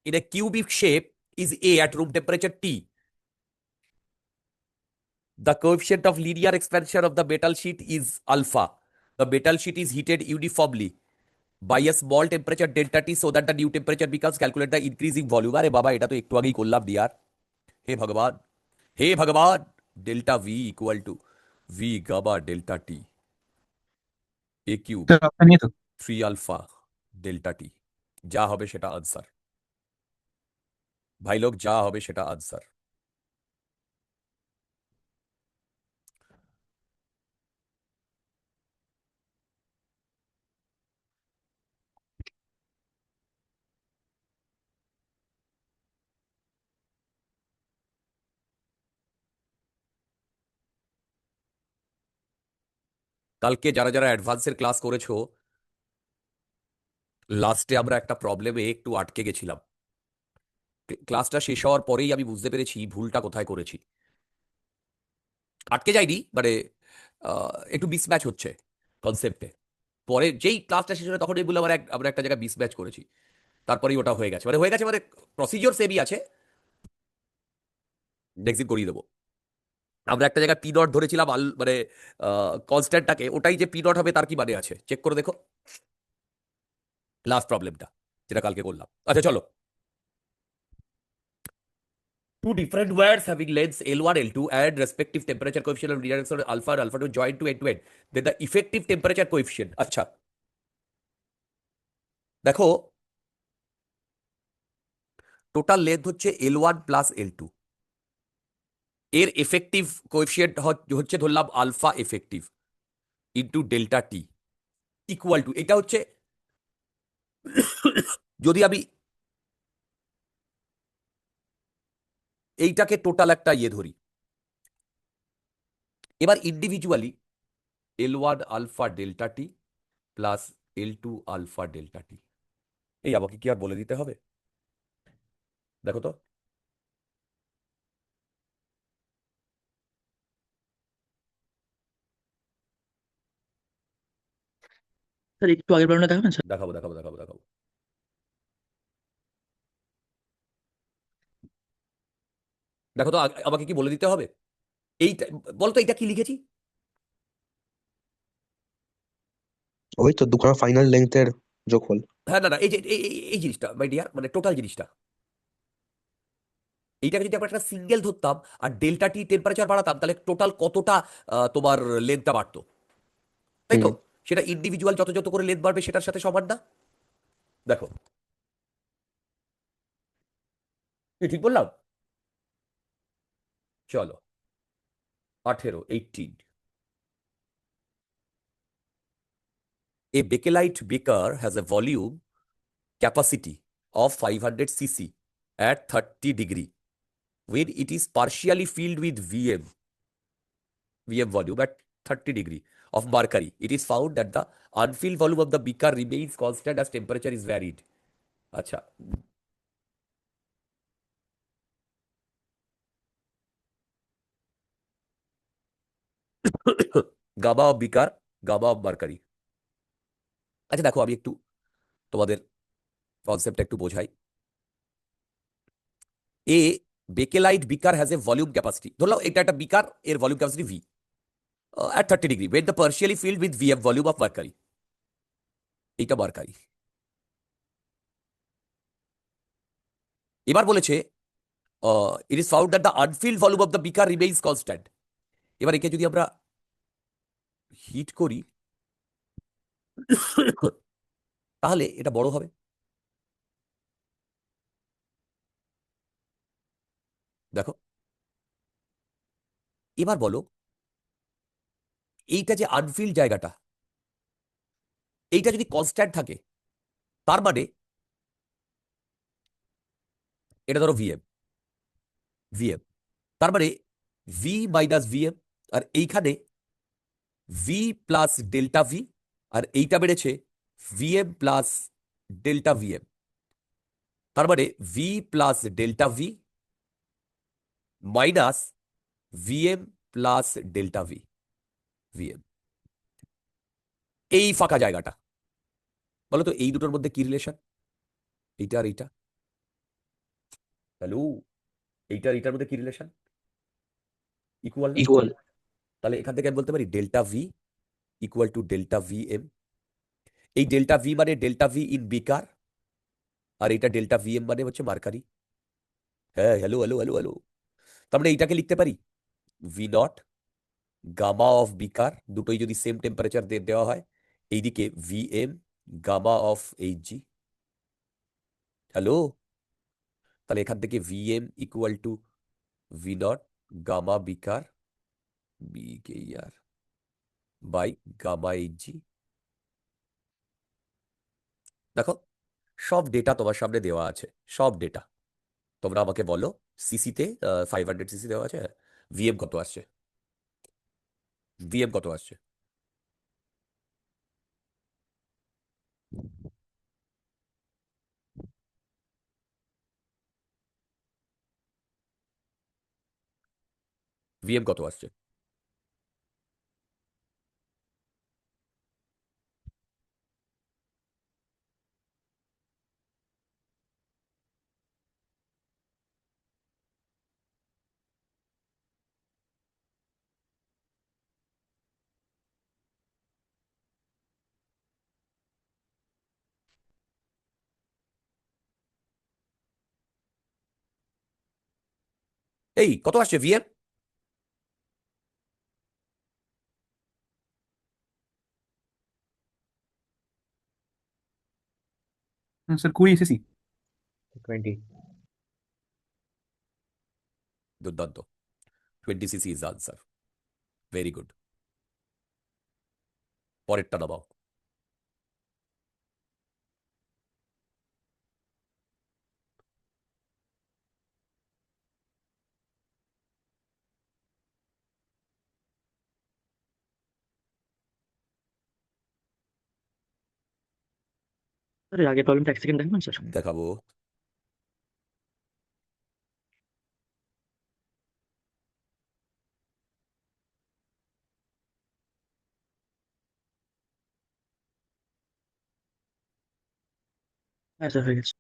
in a cubic shape is A at room temperature T. The coefficient of linear expansion of the metal sheet is alpha. The metal sheet is heated uniformly by a small temperature delta T so that the new temperature becomes calculate the increasing volume. আরে বাবা, এটা তো একটু আগেই করলাম দিয়ার। হে ভগবান, হে ভগবান, delta V equal to V gamma delta T A cube sir আপনার নিয়ে তো 3 আলফা ডেল্টা টি, যা হবে সেটা আনসার। ভাই লোক, যা হবে সেটা আনসার। কালকে যারা যারা অ্যাডভান্সের ক্লাস করেছো, লাস্টে আমরা একটা প্রবলেমে একটু আটকে গেছিলাম। ক্লাসটা শেষ হওয়ার পরেই আমি বুঝতে পেরেছি ভুলটা কোথায় করেছি। আটকে যায়নি, মানে একটু মিসম্যাচ হচ্ছে কনসেপ্টে। পরে যেই ক্লাসটা শেষ হলো তখনই বললাম আমরা একটা জায়গায় মিসম্যাচ করেছি, তারপরেই ওটা হয়ে গেছে, মানে প্রসিজিওর সেমই আছে, নেক্সট দিন করিয়ে দেবো। আমরা একটা জায়গায় পি নট ধরেছিলাম, মানে কনস্ট্যান্টটাকে, ওটাই যে পি নট হবে তার কি মানে আছে, চেক করে দেখো লাস্ট প্রবলেমটা যেটা কালকে করলাম। আচ্ছা চলো, two different wires having lengths L1, L2 and respective temperature coefficient of reaction alpha and alpha 2 joined to end to end, then the effective temperature coefficient। আচ্ছা দেখো, টোটাল লেন্থ হচ্ছে L1 প্লাস L2, এর effective coefficient হচ্ছে ধরলাম alpha effective into delta T equal to, এটা হচ্ছে যদি আমি এইটাকে টোটাল একটা ইয়ে ধরি, এবার ইন্ডিভিজুয়ালি L1 আলফা ডেল্টা টি plus L2 alpha delta T, এই আমাকে কি আর বলে দিতে হবে? দেখো তো, স্যার একটু আগের প্রবলেমটা দেখাবেন স্যার? দেখাবো দেখাবো দেখাবো দেখাবো। দেখো তো, আমাকে কি বলে দিতে হবে? এইটা বলতো, এইটা কি লিখেছি? ওই তো দুখানা ফাইনাল লেন্থের যোগফল। হ্যাঁ, না না, এই যে এই জিনিসটা মাই ডিয়ার, মানে টোটাল জিনিসটা, এইটাকে যদি আমরা একটা সিঙ্গেল ধরতাম আর ডেল্টা টি টেম্পারেচার বাড়াতাম, তাহলে টোটাল কতটা তোমার লেন্থটা বাড়তো, তাই তো? হুম। সেটা ইন্ডিভিজুয়াল যত যত করে লেন্থ বাড়বে সেটার সাথে সমান না? দেখো, কি ঠিক বললাম? চলো, 18। A Bakelite beaker has a volume capacity of 500 cc at 30 degree. When it is partially filled with VM volume at 30 degree of mercury, it is found that the unfilled volume of the beaker remains constant as temperature is varied. আচ্ছা, gamma of beaker, gamma of mercury. আচ্ছা দেখো, আমি একটু তোমাদের কনসেপ্টটা একটু বোঝাই। A bakelite beaker has a volume capacity, ধরলাম এটা একটা বিকার, এর volume capacity V at 30 degree when the partially filled with VM volume of mercury, এইটা মার্কারি। এবার বলেছে it is found that the unfilled volume of the beaker remains constant। এবার একে যদি আমরা হিট করি তাহলে এটা বড় হবে। দেখো, এবার বলো, এইটা যে আনফিল্ড জায়গাটা, এইটা যদি কনস্ট্যান্ট থাকে, তার মানে এটা ধরো ভিএম, তার মানে ভি মাইনাস ভিএম, আর এইখানে ভি প্লাস ডেল্টা ভি, আর এইটা বেড়েছে ভিএম প্লাস ডেল্টা ভিএম, তার মানে V plus delta V minus VM plus delta VM. এই ফাঁকা জায়গাটা, বলো তো এই দুটোর মধ্যে কি রিলেশন? এইটা আর এইটা, হ্যালো, এইটা আর এইটার মধ্যে কি রিলেশন? ইকুয়াল না? ইকুয়াল। তাহলে এখান থেকে আমি বলতে পারি delta V equal to delta VM. এই ডেল্টা ভি মানে ডেল্টা ভি ইন বিকার, আর এটা ডেল্টা ভিএম মানে হচ্ছে মার্কারি। হ্যাঁ, হ্যালো হ্যালো হ্যালো হ্যালো। তার মানে এইটাকে লিখতে পারি V naught gamma of beaker, দুটোই যদি সেম টেম্পারেচার দেওয়া হয়, এইদিকে VM gamma of HG. Hello, তাহলে এখান থেকে VM equal to V naught gamma beaker BKR by gamma HG. দেখো, সব ডেটা তোমার সামনে দেওয়া আছে, সব ডেটা। তোমরা আমাকে বলো, সিসিতে 500 সিসি দেওয়া আছে, ভিএম কত আসছে? ভিএম কত আসছে? ভিএম কত আসছে? এই কত আসছে ভিএম? Sir 20 SSC. 20। দুর্দান্ত। 20 CC is answer. Very good. পরেরটা দাবাও। স্যার এর আগের প্রবলেমটা এক সেকেন্ড দেখাবেন স্যার? দেখাবো। হ্যাঁ স্যার হয়ে গেছে।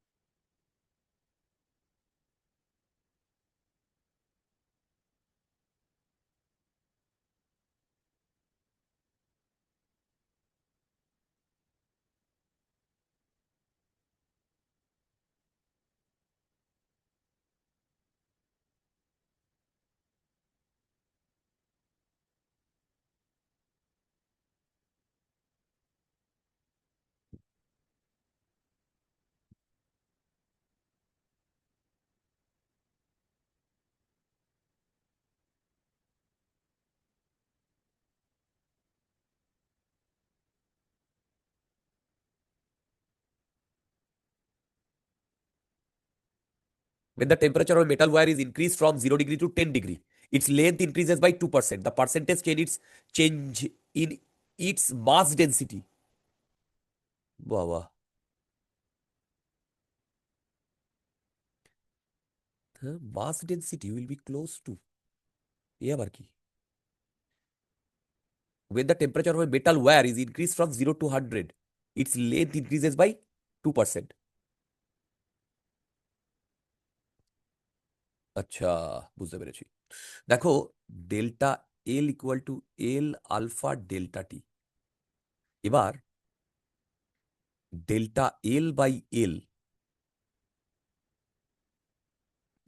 When the temperature of a metal wire is increased from 0 degree to 10 degree, its length increases by 2%. The percentage change in its mass density. বাবা, the mass density will be close to, এ আবার কি? When the temperature of a metal wire is increased from 0 to 100, its length increases by 2%. আচ্ছা, বুঝতে পেরেছি। দেখো, delta L equal to L alpha delta T. এবার delta L by L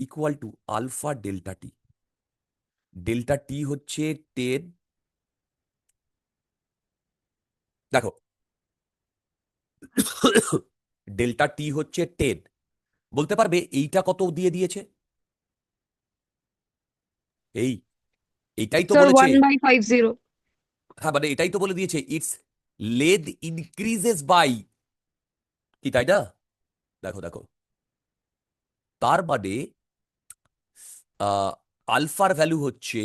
equal to alpha delta T. Delta T হচ্ছে 10। দেখো, delta T হচ্ছে 10। বলতে পারবে এইটা কত দিয়ে দিয়েছে? এই এইটাই তো স্যার বলেছে। 1/50। হ্যাঁ, মানে এটাই তো বলে দিয়েছে ইটস লেদ ইনক্রিজেস বাই, কি তাই না? দেখো দেখো, তার মানে আলফার ভ্যালু হচ্ছে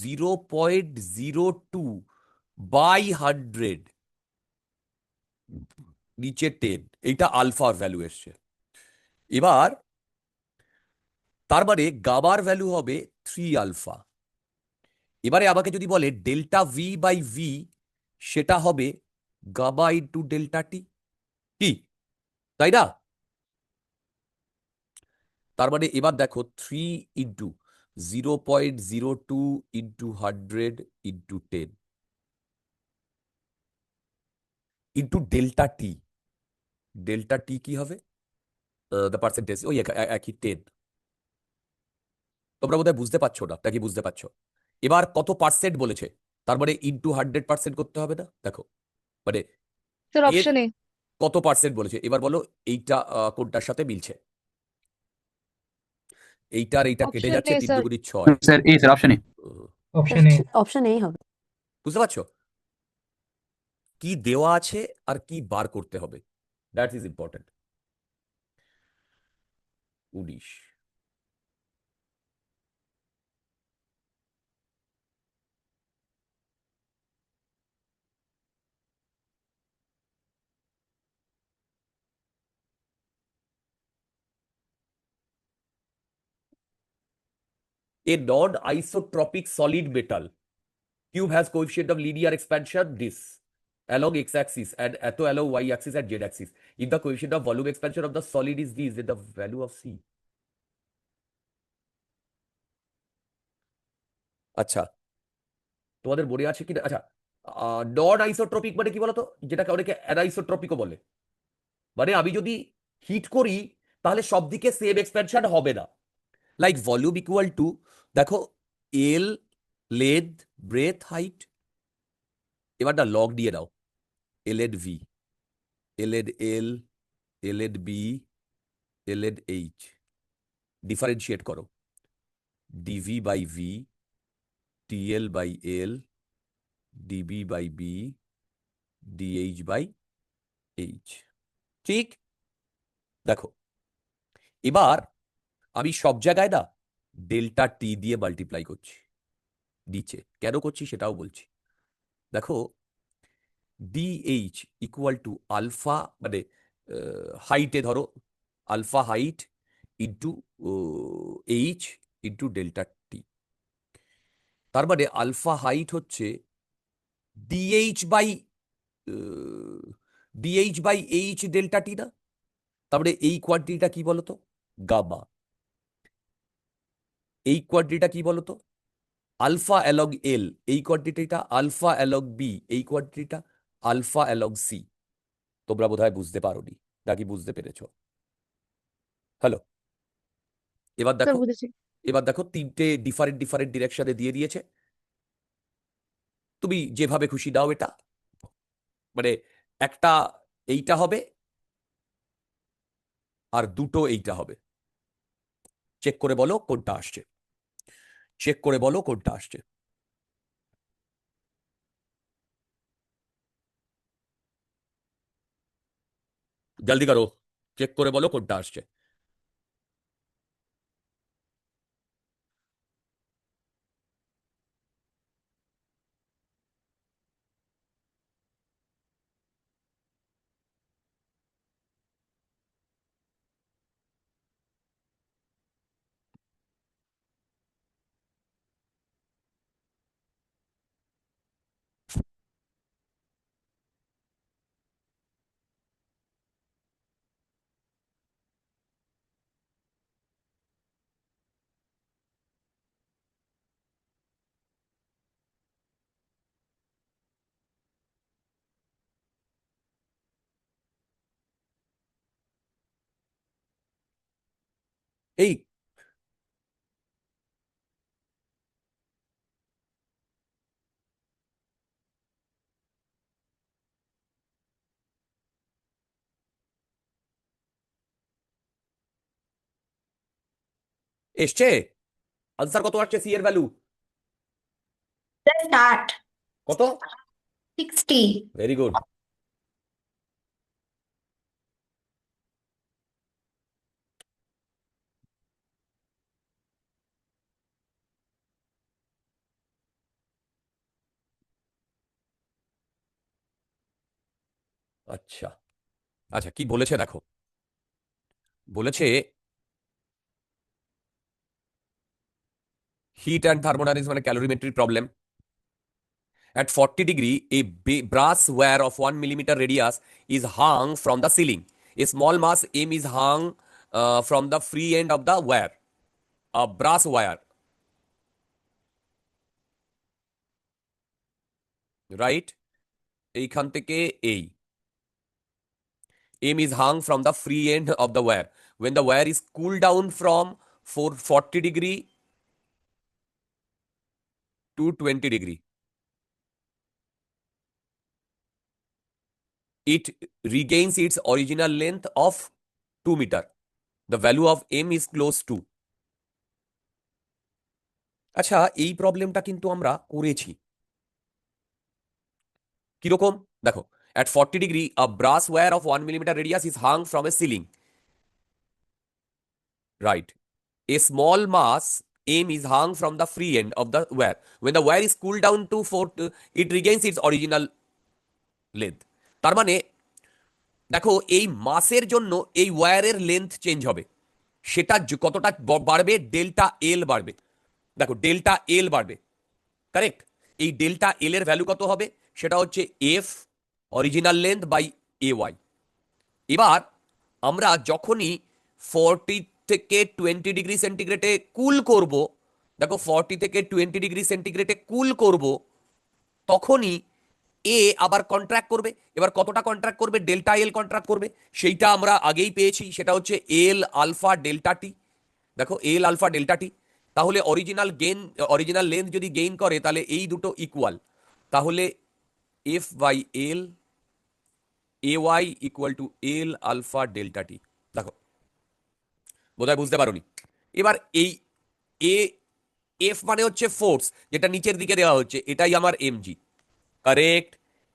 0.02 বাই 100, নিচে 10। এইটা আলফার ভ্যালু এসছে। এবার তার মানে গামার ভ্যালু হবে 3 আলফা। এবারে আমাকে যদি বলে ডেল্টা ভি বাই ভি, সেটা হবে গামা ইন্টু ডেল্টা টি, কি তাই না? তার মানে এবার দেখো 3 into 0.02 into 100 into 10 into delta T. Delta T কি হবে? দ্য পার্সেন্টেজ ওই একই 10। তোমরা বোধহয় বুঝতে পারছো না, নাকি বুঝতে পারছো? এবার কত পার্সেন্ট বলেছে, তার মানে ইন্টু 100% করতে হবে না? দেখো, মানে স্যার এর অপশন এ। কত পার্সেন্ট বলেছে, এবার বলো এইটা কোনটার সাথে মিলছে? এইটার এইটা কেটে অপশন যাচ্ছে, এ 3 স্যার। দুগুণি 6। Sir A sir option A. Option A. Option এই হবে। বুঝতে পারছো কি দেওয়া আছে আর কি বার করতে হবে? That is important. 19। A non-isotropic solid metal cube has coefficient of linear expansion this along x-axis and atto along y-axis and z-axis. If the coefficient of volume expansion of the solid is this, then the value of C. আচ্ছা, তোমাদের মনে আছে কিনা? আচ্ছা, নন isotropic মানে কি বলতো, যেটাকে অনেকে অ্যানাইসোট্রপিকও বলে, মানে আমি যদি হিট করি তাহলে সব দিকে সেম এক্সপ্যানশন হবে না। লাইক ভলিউম ইকুয়াল টু, দেখো, এল লেন্থ ব্রেথ হাইট, এবার না লগ দিয়ে নাও, L N V, L N L, L N B, L N H, differentiate করো, DV by V, TL by L, DB by B, DH by H. ঠিক, দেখো এবার আমি সব জায়গায় না ডেল্টা টি দিয়ে মাল্টিপ্লাই করছি নিচে, কেন করছি সেটাও বলছি। দেখো ডিএইচ ইকুয়াল টু আলফা, মানে হাইটে ধরো alpha height into H into delta T. তার মানে আলফা হাইট হচ্ছে DH by H delta T না? তারপরে এই কোয়ান্টিটিটা কি বলতো? গামা। এই কোয়ান্টিটিটা কি বলতো? আলফা অ্যালং এল। এই কোয়ান্টিটিটা আলফা অ্যালং বি। এই কোয়ান্টিটিটা আলফা অ্যালং সি। তোমরা বোধহয় বুঝতে পারোনি, নাকি বুঝতে পেরেছো? হ্যালো, এবার স্যার দেখো, বুঝেছি। তিনটে ডিফারেন্ট ডিরেকশনে দিয়ে দিয়েছে। তুমি যেভাবে খুশি দাও এটা, মানে একটা এইটা হবে আর দুটো এইটা হবে। চেক করে বলো কোনটা আসছে, চেক করে বলো কোনটা আসছে। জলদি করো, চেক করে বলো কোনটা আসছে। এই এসছে আনসার, কত আসছে সি এর ভ্যালু? Start কত? 60. Very good. আচ্ছা আচ্ছা, কি বলেছে দেখো, বলেছে হিট অ্যান্ড থার্মোডাইনামিক্স মানে ক্যালোরিমেট্রি problem. At 40 degree, a brass wire of 1 millimeter radius is hung from the ceiling. A small mass M is hung from the free end of the wire. A brass wire, right? এইখান থেকে এই M is hung from the free end of the wire. When the wire is cooled down from 40 degree to 20 degree, it regains its original length of 2 meter. The value of M is close to. আচ্ছা, এই প্রবলেমটা কিন্তু আমরা করেছি। কিরকম দেখো, at 40 degree, a brass wire of 1 millimeter radius is hung from a ceiling. Right. A small mass M is hung from the free end of the wire. When the wire is cooled down to 4, it regains its original length. তার মানে দেখো, এই মাসের জন্য এই ওয়্যারের length change হবে, সেটা কতটা বাড়বে? ডেল্টা এল বাড়বে। দেখো ডেল্টা এল বাড়বে, কারেক্ট? এই ডেল্টা এল এর ভ্যালু কত হবে? সেটা হচ্ছে F original length by A Y. এবার আমরা যখনই 40 থেকে 20 ডিগ্রি সেন্টিগ্রেডে কুল করব, দেখো 40 থেকে 20 ডিগ্রি সেন্টিগ্রেডে কুল করব, তখনই এ আবার কন্ট্রাক্ট করবে। এবার কতটা কন্ট্রাক্ট করবে? ডেল্টা এল কন্ট্রাক্ট করবে, সেইটা আমরা আগেই পেয়েছি, সেটা হচ্ছে এল আলফা ডেল্টা টি। দেখো এল আলফা ডেল্টা টি। তাহলে অরিজিনাল লেন্থ যদি গেইন করে তাহলে এই দুটো ইকুয়াল, তাহলে F by L A Y equal to L alpha delta T. দেখো বোধহয় বুঝতে পারোনি। এবার এই এ এফ মানে হচ্ছে ফোর্স, যেটা নিচের দিকে দেওয়া হচ্ছে, এটাই আমার এমজি, কারেক্ট?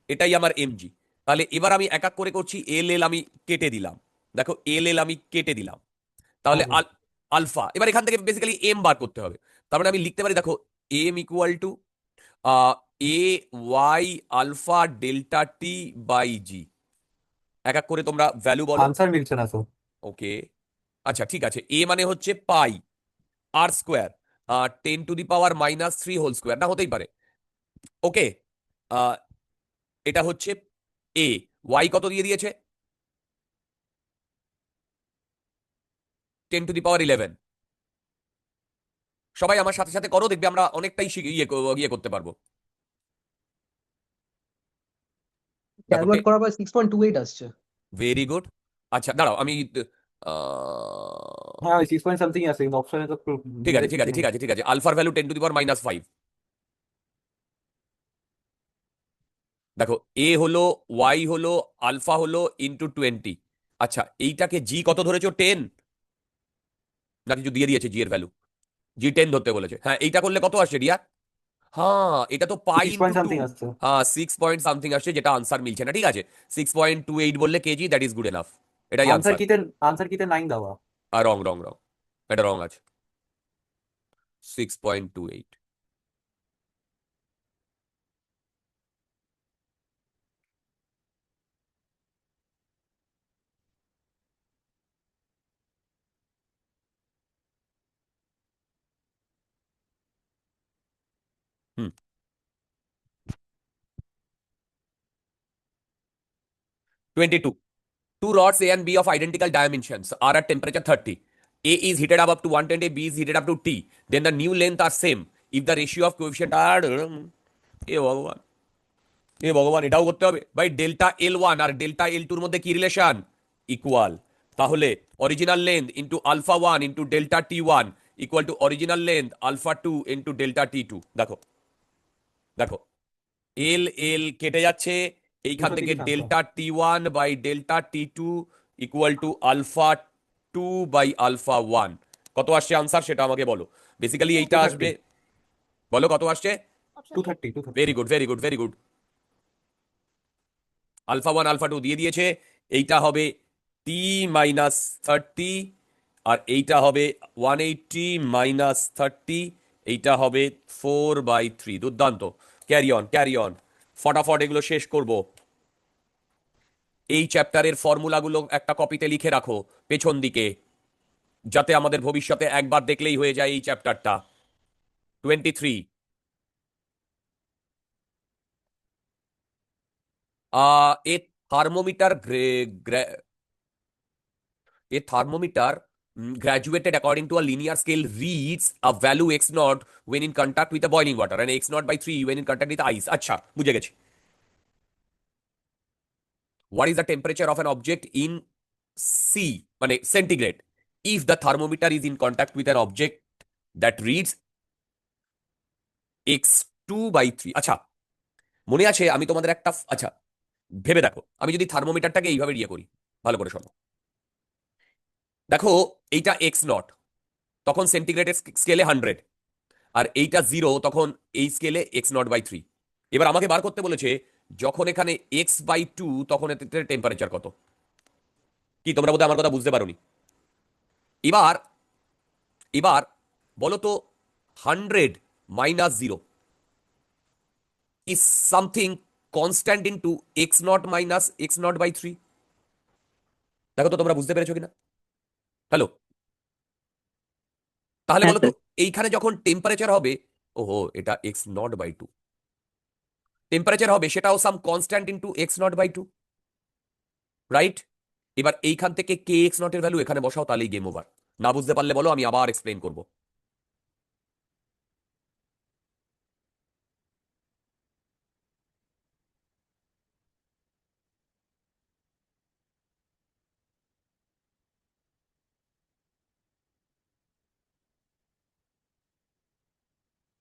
এটাই আমার এমজি। তাহলে এবার আমি এক এক করে করছি, এল এল আমি কেটে দিলাম, দেখো এল এল আমি কেটে দিলাম, তাহলে আলফা। এবার এখান থেকে বেসিক্যালি এম বার করতে হবে। তার মানে আমি লিখতে পারি, দেখো M equal to A Y alpha delta T by G. এক এক করে তোমরা ভ্যালু বলো। আনসার মিলছে না তো। ওকে, আচ্ছা ঠিক আছে। এ মানে হচ্ছে পাই আর স্কোয়ার 10⁻³ হোল স্কোয়ার, না হতেই পারে। ওকে, এটা হচ্ছে এ। ওয়াই কত দিয়ে দিয়েছে? 10⁻11। সবাই আমার সাথে সাথে করো, দেখবে আমরা অনেকটাই ইয়ে করতে পারবো। দেখো ক্যালকুলেট করার পর 6.28 আসছে। Very good. আচ্ছা দাঁড়াও, আমি হ্যাঁ ওই 6 পয়েন্ট সামথিং আছে, কিন্তু অপশনে তো ঠিক আছে ঠিক আছে ঠিক আছে ঠিক আছে। আলফার ভ্যালু 10⁻⁻5। দেখো এ হলো, ওয়াই হলো, আলফা হলো ইন্টু 20। আচ্ছা এইটাকে জি কত ধরেছো? 10 না কিছু দিয়ে দিয়েছে জি এর ভ্যালু? জি 10 ধরতে বলেছে। হ্যাঁ এইটা করলে কত আসছে রিয়া? হ্যাঁ এটা তো পাই 6 ইন্টু পয়েন্ট 2। সামথিং আসছে। হ্যাঁ 6 পয়েন্ট সামথিং আসছে, যেটা আনসার মিলছে না। ঠিক আছে, 6.28 বললে KG, that is good enough. এটাই আনসার আনসার। কিতে আনসার কিতে 9 দেওয়া। আর রং রং রং, এটা রং আছে। 6.28। হুম 22. Two rods A and B of identical dimensions are at temperature 30. A is heated up to 120, B is heated up to T. Then the new length are same. If the ratio of coefficient are এ ভগবান, এ ভগবান, এটাও করতে হবে ভাই। Delta L one আর delta L টুর মধ্যে কি রিলেশন? ইকুয়াল। তাহলে original length into alpha one into delta T one equal to original length alpha two into delta T two. দেখো দেখো এল এল কেটে যাচ্ছে, এইখান থেকে 230 delta T one by delta T two equal to alpha two by alpha one. কত আসছে answer সেটা আমাকে বলো। বেসিক্যালি এইটা 230 আসবে, বলো কত আসছে? 230 very good very good very good. Alpha one alpha two দিয়ে দিয়েছে। এইটা হবে টি মাইনাস 30, আর এইটা হবে 180 মাইনাস 30, এইটা হবে 4/3। দুর্দান্ত। ক্যারি অন ক্যারি অন, ফটাফট এগুলো শেষ করব। এই চ্যাপ্টারের ফর্মুলাগুলো একটা কপিতে লিখে রাখো পেছন দিকে, যাতে আমাদের ভবিষ্যতে একবার দেখলেই হয়ে যায় এই চ্যাপ্টারটা। 23 এ thermometer graduated according to a linear scale reads a value x naught when in contact with a boiling water and x naught by 3 when in contact with ice. আচ্ছা বুঝে গেছি। What is the temperature of an object in C মানে centigrade if the thermometer is in contact with an object that reads x2/3? আচ্ছা মনে আছে আমি তোমাদের একটা, আচ্ছা ভেবে দেখো, আমি যদি থার্মোমিটারটাকে এইভাবে ইয়ে করি, ভালো করে শোনো। দেখো এইটা এক্স নট, তখন সেন্টিগ্রেডের স্কেলে 100, আর এইটা 0, তখন এই স্কেলে x0/3। এবার আমাকে বার করতে বলেছে যখন এখানে x/2, তখন এতে টেম্পারেচার কত। কি তোমরা বোধহয় আমার কথা বুঝতে পারোনি। এবার এবার বলো তো 100 minus 0 is something constant into x0 minus x0/3। দেখো তো তোমরা বুঝতে পেরেছো কিনা। হ্যালো, তাহলে হ্যাঁ বলো তো স্যার। এইখানে যখন টেম্পারেচার হবে, ওহো এটা X naught by two, temperature হবে সেটাও some constant into X naught by two, right? এবার এইখান থেকে কে এক্স নট এর ভ্যালু এখানে বসাও, তাহলেই গেম ওভার। না বুঝতে পারলে বলো, আমি আবার এক্সপ্লেন করবো।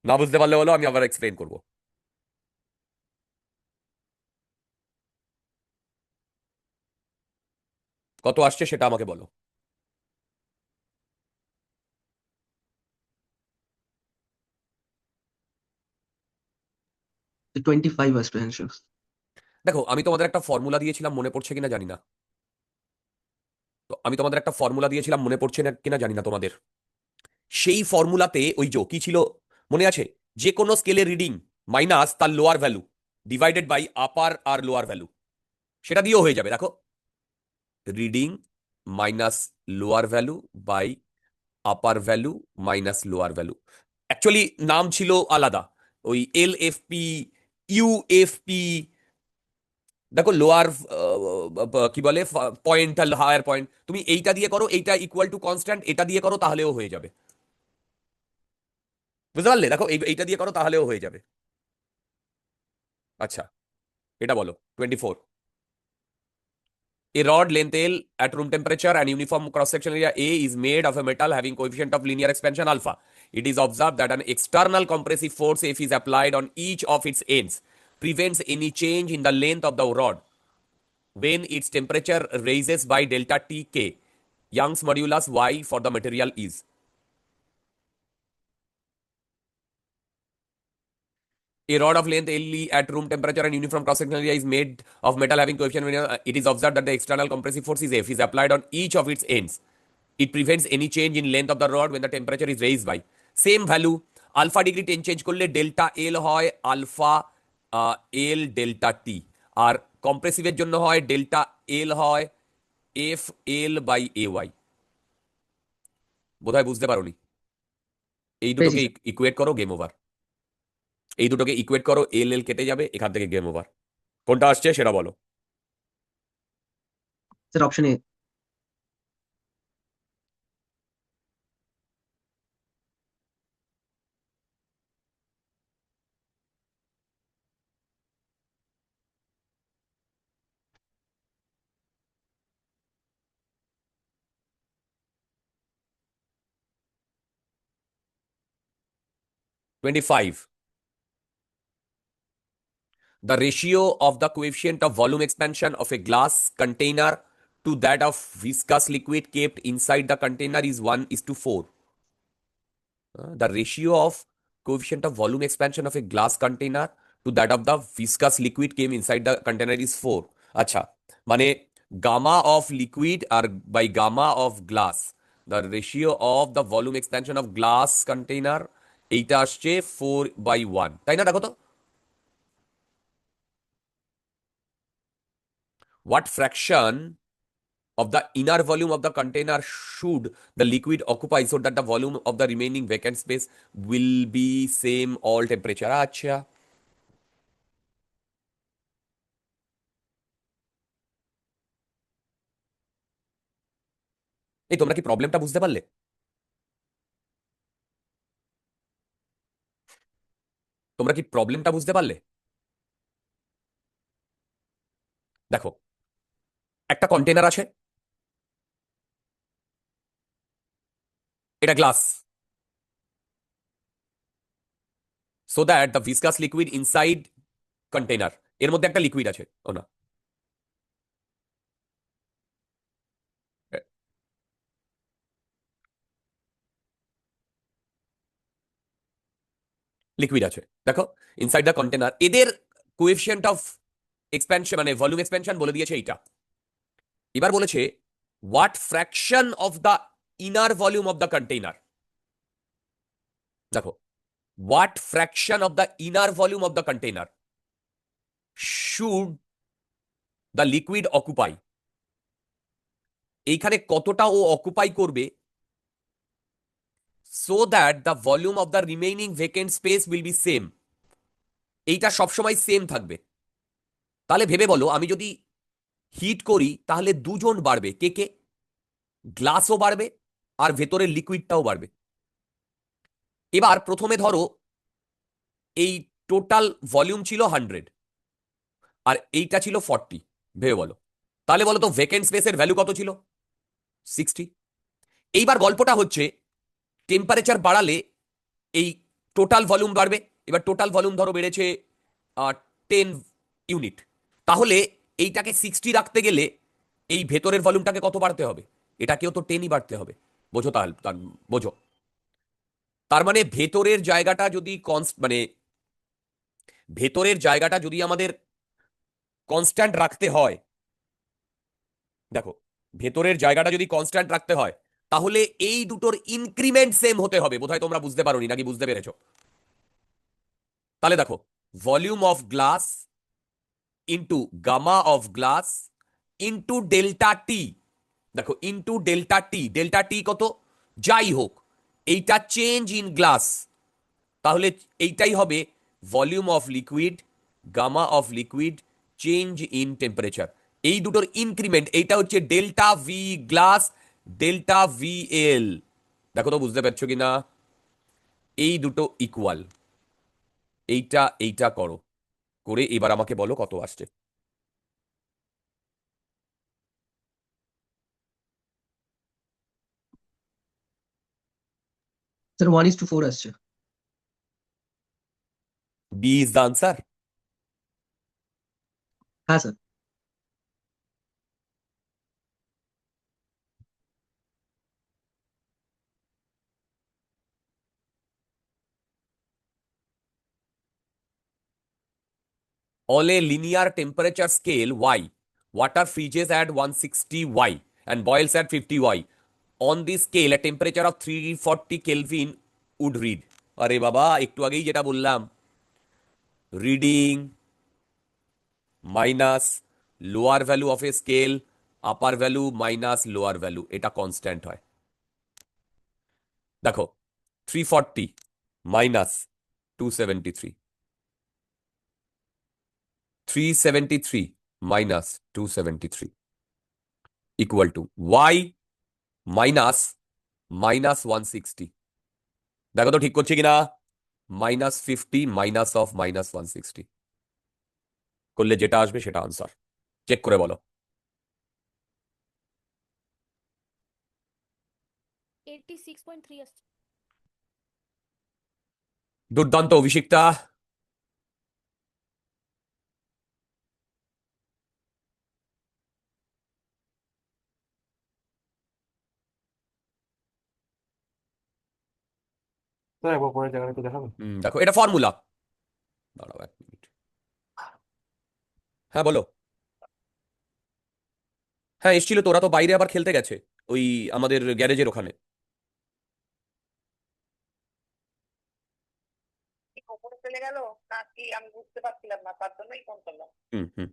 না বুঝতে পারলে বলো, আমি আবার এক্সপ্লেন করবো। কত আসছে সেটা আমাকে বলো। The 25 আসবে অ্যান্সার। দেখো আমি তোমাদের একটা ফর্মুলা দিয়েছিলাম, মনে পড়ছে কিনা জানি না। তো আমি তোমাদের একটা ফর্মুলা দিয়েছিলাম, মনে পড়ছে না কিনা জানি না তোমাদের। সেই ফর্মুলাতে ওই যে কি ছিল মনে আছে, যে কোনো স্কেলের রিডিং মাইনাস তার lower value divided by upper আর লোয়ার ভ্যালু, সেটা দিয়েও হয়ে যাবে। দেখো, reading minus lower value by upper value minus lower value. Actually নাম ছিল আলাদা, ওই LFP, UFP। দেখো লোয়ার কি বলে পয়েন্ট আর হায়ার পয়েন্ট, তুমি এইটা দিয়ে করো, এইটা ইকুয়াল টু কনস্ট্যান্ট, এটা দিয়ে করো তাহলেও হয়ে যাবে। বুঝতে পারলে? দেখো এইটা দিয়ে করো তাহলেও হয়ে যাবে। আচ্ছা, এটা বলো 24। A rod length L at room temperature and uniform cross-section area A is made of a metal having coefficient of linear expansion alpha. It is observed that an external compressive force F is applied on each of its ends, prevents any change in the length of the rod when its temperature rises by delta Tk. Young's modulus Y for the material is. A rod of length LE at room temperature and uniform cross-sectional area is made of metal having coefficient. It is observed that the external compressive force is F is applied on each of its ends. It prevents any change in length of the rod when the temperature is raised by same value. Alpha degree 10 change করলে delta L হয় alpha এল delta T, আর কম্প্রেসিভের জন্য হয় delta L হয় F L by A Y. বোধহয় বুঝতে পারোনি। এই দুটোকে ইকুয়েট করো, গেম ওভার। এই দুটোকে ইকুয়েট করো, এল এল কেটে যাবে, এখান থেকে গেম ওভার। কোনটা আসছে সেটা বলো। Sir option A. Twenty five, the ratio of the coefficient of volume expansion of a glass container to that of viscous liquid kept inside the container is 1:4. The ratio of coefficient of volume expansion of a glass container to that of the viscous liquid came inside the container is 4. আচ্ছা, মানে gamma of liquid R by gamma of glass, the ratio of the volume expansion of glass container এইটা আসছে 4/1, তাই না? দেখো তো, what fraction of the inner volume of the container should the liquid occupy so that the volume of the remaining vacant space will be same all temperature. আচ্ছা, এই তোমরা কি প্রবলেমটা বুঝতে পারলে? তোমরা কি প্রবলেমটা বুঝতে পারলে? দেখো, একটা কন্টেনার আছে, এটা glass, so that the viscous liquid inside container, এর মধ্যে একটা লিকুইড আছে, ও না, লিকুইড আছে, দেখো ইনসাইড দ্য কন্টেনার। এদের কোএফিসিয়েন্ট অফ এক্সপ্যানশন মানে ভলিউম এক্সপ্যানশন বলে দিয়েছে এইটা। এবার বলেছে what fraction of the inner volume of the container. দেখো, what fraction of the inner volume of the container should the liquid occupy. এইখানে কতটা ও অকুপাই করবে so that the volume of the remaining vacant space will be same. এইটা সবসময় same থাকবে। তাহলে ভেবে বলো, আমি যদি হিট করি তাহলে দুজন বাড়বে, কে কে? গ্লাসও বাড়বে আর ভেতরের লিকুইডটাও বাড়বে। এবার প্রথমে ধরো এই টোটাল ভলিউম ছিল 100 আর এইটা ছিল 40, ভেবে বলো। তাহলে বলো তো ভ্যাকেন্ট স্পেসের ভ্যালু কত ছিল? 60। এইবার গল্পটা হচ্ছে টেম্পারেচার বাড়ালে এই টোটাল ভলিউম বাড়বে। এবার টোটাল ভলিউম ধরো বেড়েছে 10 ইউনিট, তাহলে এইটাকে 60 রাখতে গেলে এই ভেতরের ভলিউমটাকে কত বাড়তে হবে? এটাকেও তো 10ই বাড়তে হবে। বোঝো? তাহলে বোঝো, তার মানে ভেতরের জায়গাটা যদি ভেতরের জায়গাটা যদি আমাদের কনস্ট্যান্ট রাখতে হয়, দেখো ভেতরের জায়গাটা যদি কনস্ট্যান্ট রাখতে হয় তাহলে এই দুটোর ইনক্রিমেন্ট সেম হতে হবে। বোধহয় তোমরা বুঝতে পারোনি, নাকি বুঝতে পেরেছো? তাহলে দেখো volume of glass into gamma of glass into delta T. দেখো into delta T, delta T কত? যাই হোক, এইটা চেঞ্জ ইন গ্লাস, তাহলে এইটাই হবে volume of liquid, gamma of liquid, change in temperature. এই দুটোর ইনক্রিমেন্ট, এইটা হচ্ছে delta V glass, delta V L. দেখো তো বুঝতে পারছো কি না? এই দুটো ইকুয়াল, এইটা এইটা করো, করে এবার আমাকে বলো কত আসছে। স্যার 1:4 আসছে। B is the answer. হ্যাঁ sir. On a linear temperature scale y, water freezes at 160 y and boils at 50 y. On this scale, a temperature of 340 Kelvin would read. আরে বাবা, একটু আগেই যেটা বললাম, reading minus lower value of A scale, upper value minus lower value, এটা constant হয়। দেখো 340 minus 273, 373 minus 273 equal to y minus minus 160। দেখো তো ঠিক করছি কিনা? মাইনাস 50 মাইনাস অফ মাইনাস 160 করলে যেটা আসবে সেটা আনসার। চেক করে বলো। 86.3 আসছে। দুর্দান্ত অভিষিক্তা। দেখো এটা ফর্মুলা। দাঁড়াও 1 মিনিট। হ্যাঁ বলো। হ্যাঁ এসছিল তো, ওরা তো বাইরে আবার খেলতে গেছে ওই আমাদের গ্যারেজের ওখানে। চলে গেল নাকি আমি বুঝতে পারছিলাম না, তার জন্যই ফোন করলাম। হুম হুম।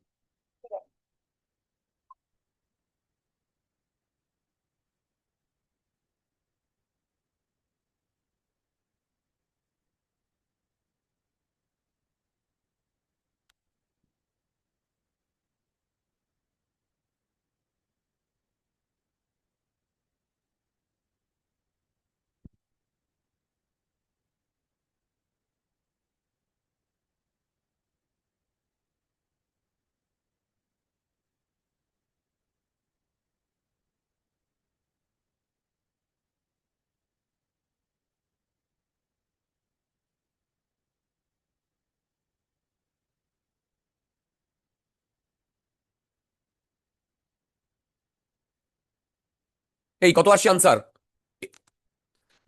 এই কত আসছে আনসার?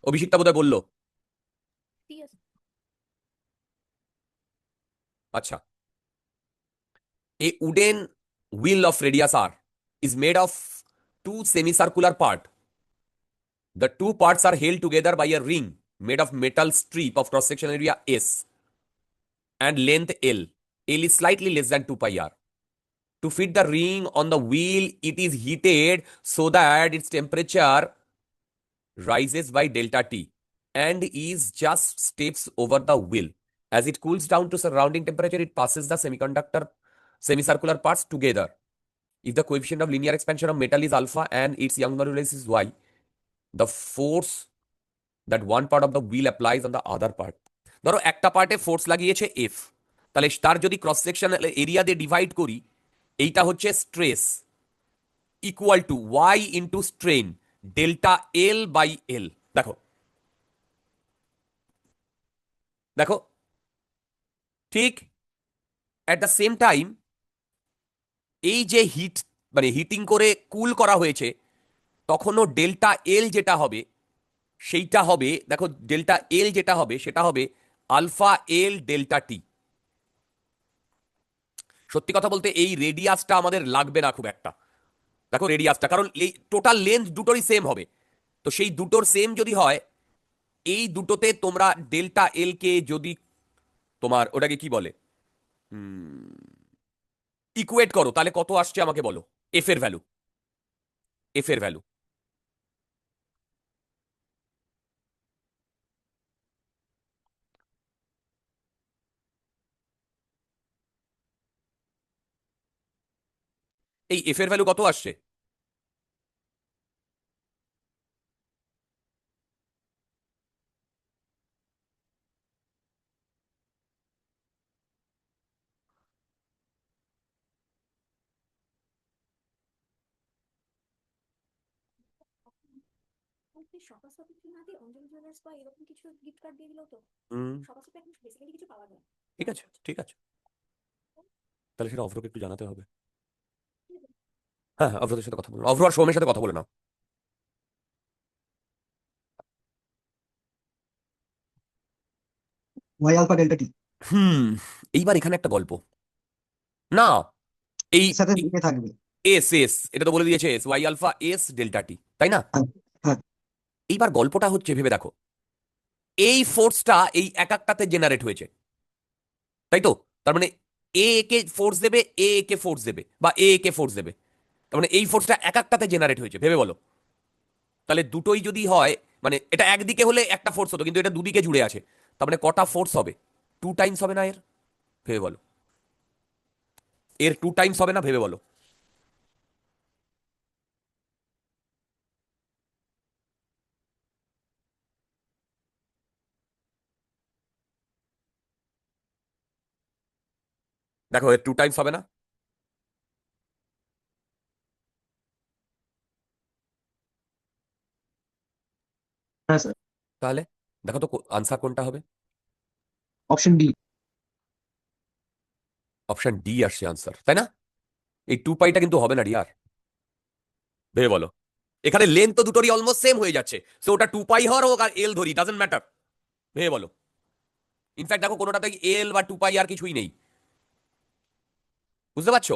অভিষিক্তা বোধহয় বললো। আচ্ছা, a wooden wheel of radius r is made of two semicircular parts. The two parts are held together by a ring made of metal strip of cross section area s and length l. L is slightly less than 2 pi r. To fit the ring on the wheel, it is heated so that its temperature rises by delta t. and is just steps over the will. As it cools down to surrounding temperature, it passes the semicircular parts together. If the coefficient of linear expansion of metal is alpha and its Young modulus is y, the force that one part of the wheel applies on the other part. ধরো একটা পার্টে force লাগিয়েছে F, তাহলে তার যদি cross section area দিয়ে divide করি, এইটা হচ্ছে stress equal to Y into strain delta L by L. দেখো দেখো ঠিক অ্যাট দ্য সেম টাইম এই যে হিট মানে হিটিং করে কুল করা হয়েছে, তখনও ডেল্টা এল যেটা হবে সেইটা হবে, দেখো ডেল্টা এল যেটা হবে সেটা হবে আলফা এল ডেল্টা টি। সত্যি কথা বলতে এই রেডিয়াসটা আমাদের লাগবে না খুব একটা, দেখো রেডিয়াসটা, কারণ এই টোটাল লেন্থ দুটোরই সেম হবে। তো সেই দুটোর সেম যদি হয়, এই দুটোতে তোমরা ডেল্টা এল কে যদি তোমার ওটাকে কি বলে ইকুয়েট করো, তাহলে কত আসছে আমাকে বলো, এফ এর ভ্যালু, এফ এর ভ্যালু। এই এফ এর ভ্যালু কত আসছে? ঠিক আছে ঠিক আছে, তাহলে সেটা অভ্রকে একটু জানাতে হবে। হ্যাঁ হ্যাঁ, অভ্রদের সাথে কথা বলো, অভ্র আর সৌমের সাথে কথা বলে নাও। ওয়াই আলফা ডেল্টা টি এইবার এখানে একটা গল্প না, এই সাথে দিকে থাকবে। এস এস এটা তো বলে দিয়েছে, S Y alpha S delta T, তাই না? হ্যাঁ, হ্যাঁ। এইবার গল্পটা হচ্ছে ভেবে দেখো, এই ফোর্সটা এই এক একটাতে জেনারেট হয়েছে, তাই তো? তার মানে এ কে ফোর্স দেবে, এ কে ফোর্স দেবে, বা এ কে ফোর্স দেবে, তার মানে এই ফোর্সটা এক একটাতে জেনারেট হয়েছে, ভেবে বলো। তাহলে দুটোই যদি হয়, মানে এটা একদিকে হলে একটা ফোর্স হতো, কিন্তু এটা দুদিকে জুড়ে আছে, তার মানে কটা ফোর্স হবে? 2 টাইমস হবে না এর? ভেবে বলো, এর 2 টাইমস হবে না? ভেবে বলো। দেখো এর 2 টাইমস হবে না? হ্যাঁ স্যার, তাহলে দেখো তো আনসার কোনটা হবে? Option D. অপশন ডি আসছে আনসার, তাই না? এই 2 পাইটা কিন্তু হবে না ডিয়ার, ভেবে বলো। এখানে লেন্থ তো দুটোরই অলমোস্ট সেম হয়ে যাচ্ছে, সো ওটা 2 পাই হওয়ার হোক আর এল ধরি, ডাজন্ট ম্যাটার, ভেবে বলো। ইনফ্যাক্ট দেখো কোনোটাতে এল বা 2 পাই আর কিছুই নেই, বুঝতে পারছো?